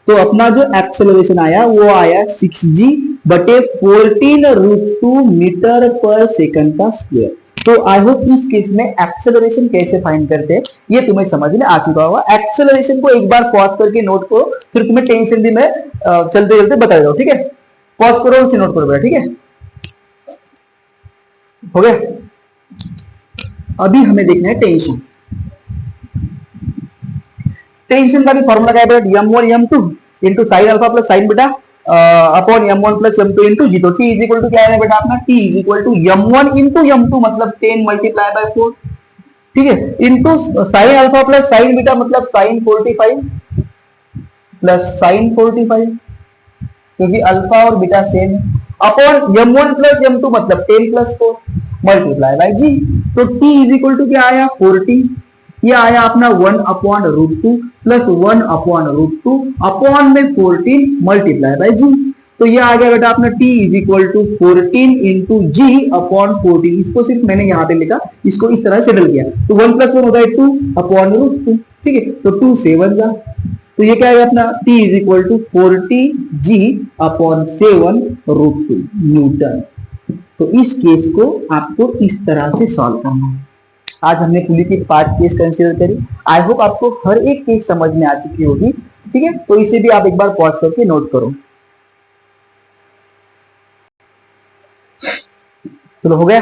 तो अपना जो एक्सेलरेशन आया वो आया 6g बटे 14 रूट 2 मीटर पर सेकंड का स्क्वायर। तो आई होप इस केस में एक्सेलरेशन कैसे फाइंड करते हैं ये तुम्हें समझ में आ चुका होगा। एक्सेलरेशन को एक बार पॉज करके नोट करो, फिर तुम्हें टेंशन भी मैं चलते चलते बता देता हूं। ठीक है, पॉज करो उसे नोट करो बेटा। ठीक है, हो गया। अभी हमें देखना है टेंशन। टेंशन का भी फॉर्मूला क्या है बेटा? m1 m2 into sine alpha plus sine beta upon m1 plus m2 into g. तो t इज इक्वल टू क्या है बेटा अपना, t is equal to m1 into m2 मतलब 10 मल्टीप्लाई बाय 4, ठीक है, into sine alpha plus sine beta मतलब साइन 45 प्लस साइन 45 क्योंकि अल्फा और बीटा सेम है, अपॉन m1 प्लस m2 मतलब 10 प्लस 4 मल्टीप्लाई बाय जी। तो t इज इक्वल टू क्या आया 40, ये आया अपना 1 upon root 2 plus 1 upon root 2 upon में 14 मल्टीप्लाई बाय जी। तो ये आ गया बेटा अपना t is equal to 14 into ji upon 14। इसको सिर्फ मैंने यहाँ पे लिखा, इसको इस तरह सेटल किया। तो 1 प्लस 1 होता है 2 अपॉन रूट 2, ठीक है, तो 2 7 जा, तो ये क्या है अपना t is equal to 40 G upon 7 root 2 newton. तो इस केस को आपको इस तरह से सॉल्व करना है। आज हमने पुली की 5 केस कंसीडर करी। आई होप आपको हर एक केस समझ में आ चुकी होगी, ठीक है, तो इसे भी आप एक बार पॉज करके नोट करो। चलो हो गया।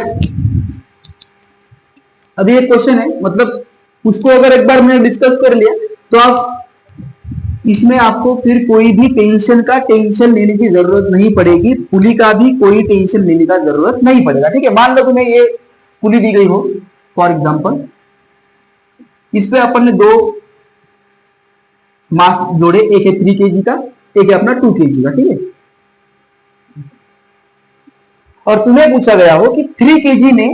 अभी एक क्वेश्चन है, मतलब उसको अगर एक बार मैंने डिस्कस कर लिया तो आप इसमें आपको फिर कोई भी टेंशन लेने की जरूरत नहीं पड़ेगी, पुली का भी कोई टेंशन लेने का जरूरत नहीं पड़ेगा, ठीक है। मान लो तुम्हें ये पुली दी गई हो फॉर एग्जाम्पल, इस पे अपन ने 2 मास जोड़े, एक है 3 kg का, एक है अपना 2 kg का, ठीक है। और तुम्हें पूछा गया हो कि 3 kg ने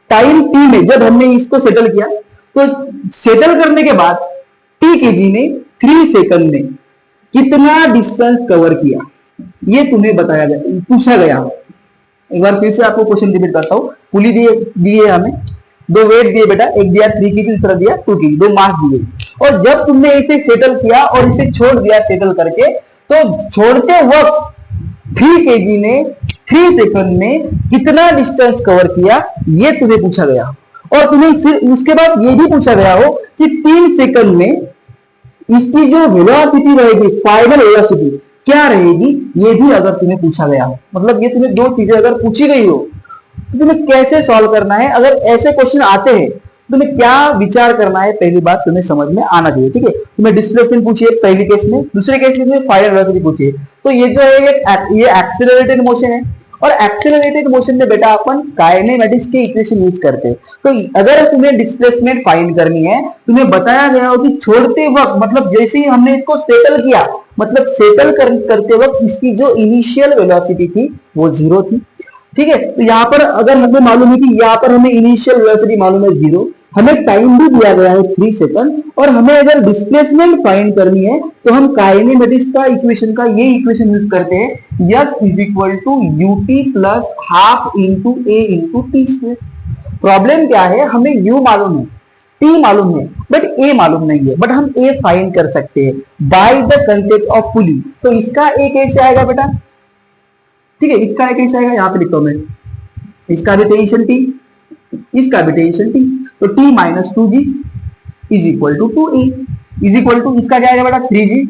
टाइम t में जब हमने इसको सेटल किया तो सेटल करने के बाद t kg ने 3 सेकंड में कितना डिस्टेंस कवर किया, ये तुम्हें बताया गया, पूछा गया हो। एक बार फिर से आपको क्वेश्चन रिपीट करता हूं। पुली दिए हमें 2 वेट दिए बेटा, एक दिया 3 kg, दूसरा दिया 2 kg, 2 मास दिए। और जब तुमने इसे सेटल किया और इसे छोड़ दिया सेटल करके, तो छोड़ते वक्त 3 kg ने 3 सेकंड में कितना डिस्टेंस कवर किया, ये तुम्हें पूछा गया। और तुम्हें उसके बाद ये भी पूछा गया हो कि 3 सेकंड में इसकी जो वेलोसिटी रहेगी, फाइनल वेलोसिटी क्या रहेगी, ये भी अगर तुम्हें पूछा गया हो। मतलब ये तुम्हें 2 चीजें अगर पूछी गई हो तो तुम्हें कैसे सॉल्व करना है, अगर ऐसे क्वेश्चन आते हैं तुम्हें क्या विचार करना है, पहली बात तुम्हें समझ में आना चाहिए, ठीक है। तुम्हें डिस्प्लेसमेंट पूछिए पहले केस में, दूसरे केस में फाइनल वेलोसिटी पूछिए। तो ये जो है ये एक्सेलरेटेड मोशन है, और एक्सेलरेटेड मोशन में बेटा अपन काइनेमेटिक्स के इक्वेशन यूज करते हैं। तो अगर तुम्हें डिस्प्लेसमेंट फाइंड करनी है, तुम्हें बताया गया हो कि छोड़ते वक्त, मतलब जैसे ही हमने इसको सेटल किया, मतलब सेटल करते वक्त इसकी जो इनिशियल वेलोसिटी थी वो 0 थी, ठीक है। तो यहाँ पर अगर हमें मालूम है कि यहाँ पर हमें इनिशियल वेलोसिटी मालूम है 0, हमें टाइम भी दिया गया है 3 सेकंड, और हमें अगर डिस्प्लेसमेंट फाइंड करनी है तो हम काइनेमेटिक्स का इक्वेशन का ये इक्वेशन यूज करते हैं, S is equal to UT plus half into A into T square. Problem क्या है, हमें यू मालूम है, टी मालूम है, बट ए मालूम नहीं है, बट हम ए फाइंड कर सकते हैं by the concept of pulley. तो इसका ए कैसे आएगा बेटा, ठीक है, इसका ए कैसे आएगा, यहाँ पे लिखता हूं मैं, इसका भी टेंशन टी, इसका भी टेंशन टी, तो t minus 2g is equal to 2a is equal to, इसका क्या आएगा बेटा 3g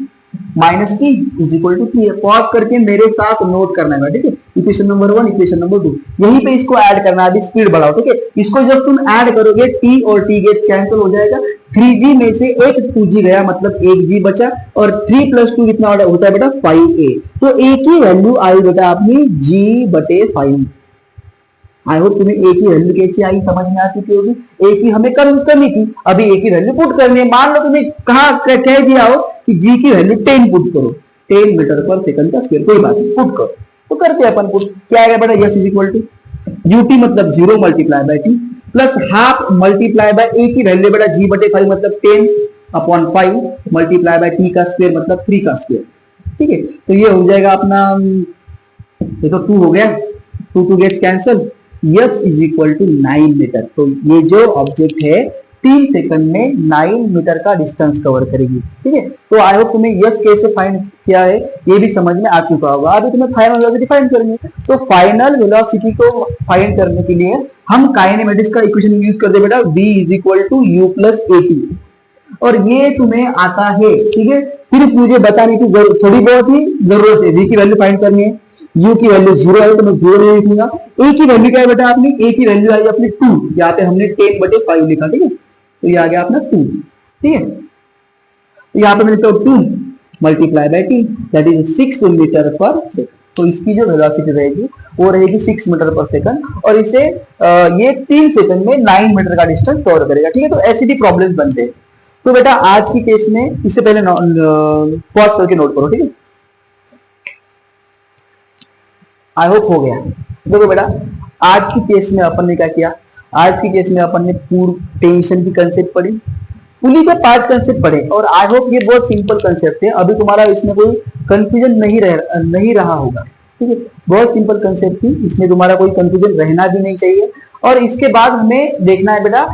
minus t is equal to 3a। Pause करके मेरे साथ नोट करना है, ठीक है। इक्वेशन नंबर 1, इक्वेशन नंबर 2, यहीं पे इसको ऐड करना है, अभी स्पीड बढ़ाओ, ठीक है। इसको जब तुम ऐड करोगे t और t गेट कैंसिल हो जाएगा, 3g में से एक 2g गया मतलब 1g बचा, और 3 प्लस 2 कितना होता है बेटा 5a। तो a की वैल्यू आई बेटा अपनी g/5। आई होप तुम्हें ए की वैल्यू कैसी आई समझ में आ चुकी होगी। ए की हमें करनी थी, अभी ए की वैल्यू पुट करनी है। मान लो तुम्हें कहा कह दिया हो कि जी की वैल्यू 10 पुट करो, 10 मीटर पर सेकंड का स्क्वायर, कोई बात नहीं पुट करो, तो करते हैं अपन पुट। क्या आएगा बेटा, S is equal to u t मतलब 0 multiply by t plus half multiply by a की वैल्यू बेटा g/5 मतलब 10 अपॉन 5 मल्टीप्लाई बाय टी का स्क्वायर मतलब 3 का स्क्वायर, ठीक है। तो ये हो जाएगा अपना, ये तो 2 हो गया, 2 gets cancel, S is equal to 9 metre. तो ये जो ऑब्जेक्ट है 3 सेकंड में 9 मीटर का डिस्टेंस कवर करेगी, ठीक है। तो आई होप तुम्हें यस कैसे फाइंड किया है ये भी समझ में आ चुका होगा। अभी तुम्हें फाइनल वेलोसिटी फाइंड करनी है, तो फाइनल वेलोसिटी को फाइंड करने के लिए हम काइनेमेटिक्स का इक्वेशन यूज करते हैं बेटा, v is equal to U plus A T, और ये तुम्हें आता है, ठीक है। सिर्फ मुझे बताने की थोड़ी बहुत ही जरूरत है, v की वैल्यू फाइंड करनी है, u की वैल्यू 0 है तो मैं 0 नहीं लिखूंगा। a की वैल्यू क्या है बेटा आपने, a की वैल्यू आई अपनी 2, यहाँ पे हमने 10/5 लिखा, ठीक है। तो ये आ गया अपना 2, ठीक है। तो यहाँ पे मैं लिखता हूँ 2 multiply by T, that is 6 metre पर सेकंड। तो इसकी जो वेलोसिटी रहेगी वो रहेगी 6 मीटर पर सेकंड, और इसे ये 3 सेकंड में 9 मीटर का डिस्टेंस कवर करेगा। ठीक है, तो ऐसी भी प्रॉब्लम बनते हैं। तो बेटा आज की केस में इससे पहले पॉज करके नोट करो, ठीक है। आई होप हो गया। देखो बेटा आज की केस में अपन ने क्या किया, आज की केस में अपन ने पूर्ण टेंशन की कंसेप्ट पढ़ी, पुली के 5 कंसेप्ट पढ़े, और आई होप ये बहुत सिंपल कंसेप्ट है, अभी तुम्हारा इसमें कोई कंफ्यूजन नहीं रहा होगा। ठीक है, बहुत सिंपल कंसेप्ट थी, इसमें तुम्हारा कोई कंफ्यूजन रहना भी नहीं चाहिए। और इसके बाद हमें देखना है बेटा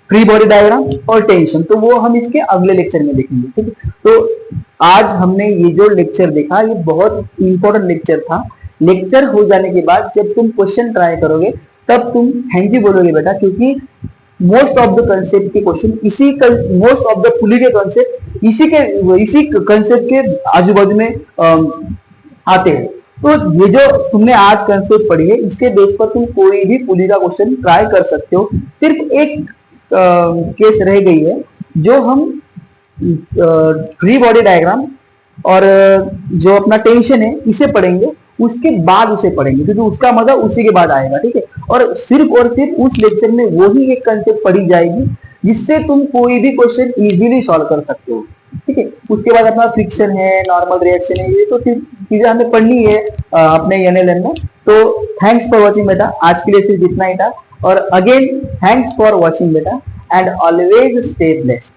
फ्री बॉडी डायग्राम और टेंशन, तो वो हम इसके अगले लेक्चर में देखेंगे। ठीक है, तो आज हमने ये जो लेक्चर देखा ये बहुत इंपॉर्टेंट लेक्चर था। लेक्चर हो जाने के बाद जब तुम क्वेश्चन ट्राई करोगे तब तुम थैंक यू बोलोगे बेटा, क्योंकि मोस्ट ऑफ द कंसेप्ट के क्वेश्चन मोस्ट ऑफ द पुली के कंसेप्ट इसी कंसेप्ट के आजू बाजू में आते हैं। तो ये जो तुमने आज कंसेप्ट पढ़ी है इसके बेस पर तुम कोई भी पुली का क्वेश्चन ट्राई कर सकते हो। सिर्फ एक केस रह गई है जो हम फ्री बॉडी डायग्राम और जो अपना टेंशन है इसे पढ़ेंगे, उसके बाद उसे पढ़ेंगे, क्योंकि उसका मजा उसी के बाद आएगा। ठीक है, और सिर्फ उस लेक्चर में वही एक कंसेप्ट पढ़ी जाएगी जिससे तुम कोई भी क्वेश्चन इजीली सॉल्व कर सकते हो। ठीक है, उसके बाद अपना फ्रिक्शन है, नॉर्मल रिएक्शन है, ये तो चीजें हमें पढ़नी है अपने एनएलएम में। तो थैंक्स फॉर वॉचिंग बेटा, आज के लिए सिर्फ इतना ही था। और अगेन थैंक्स फॉर वॉचिंग बेटा, एंड ऑलवेज स्टे ब्लेस्ड।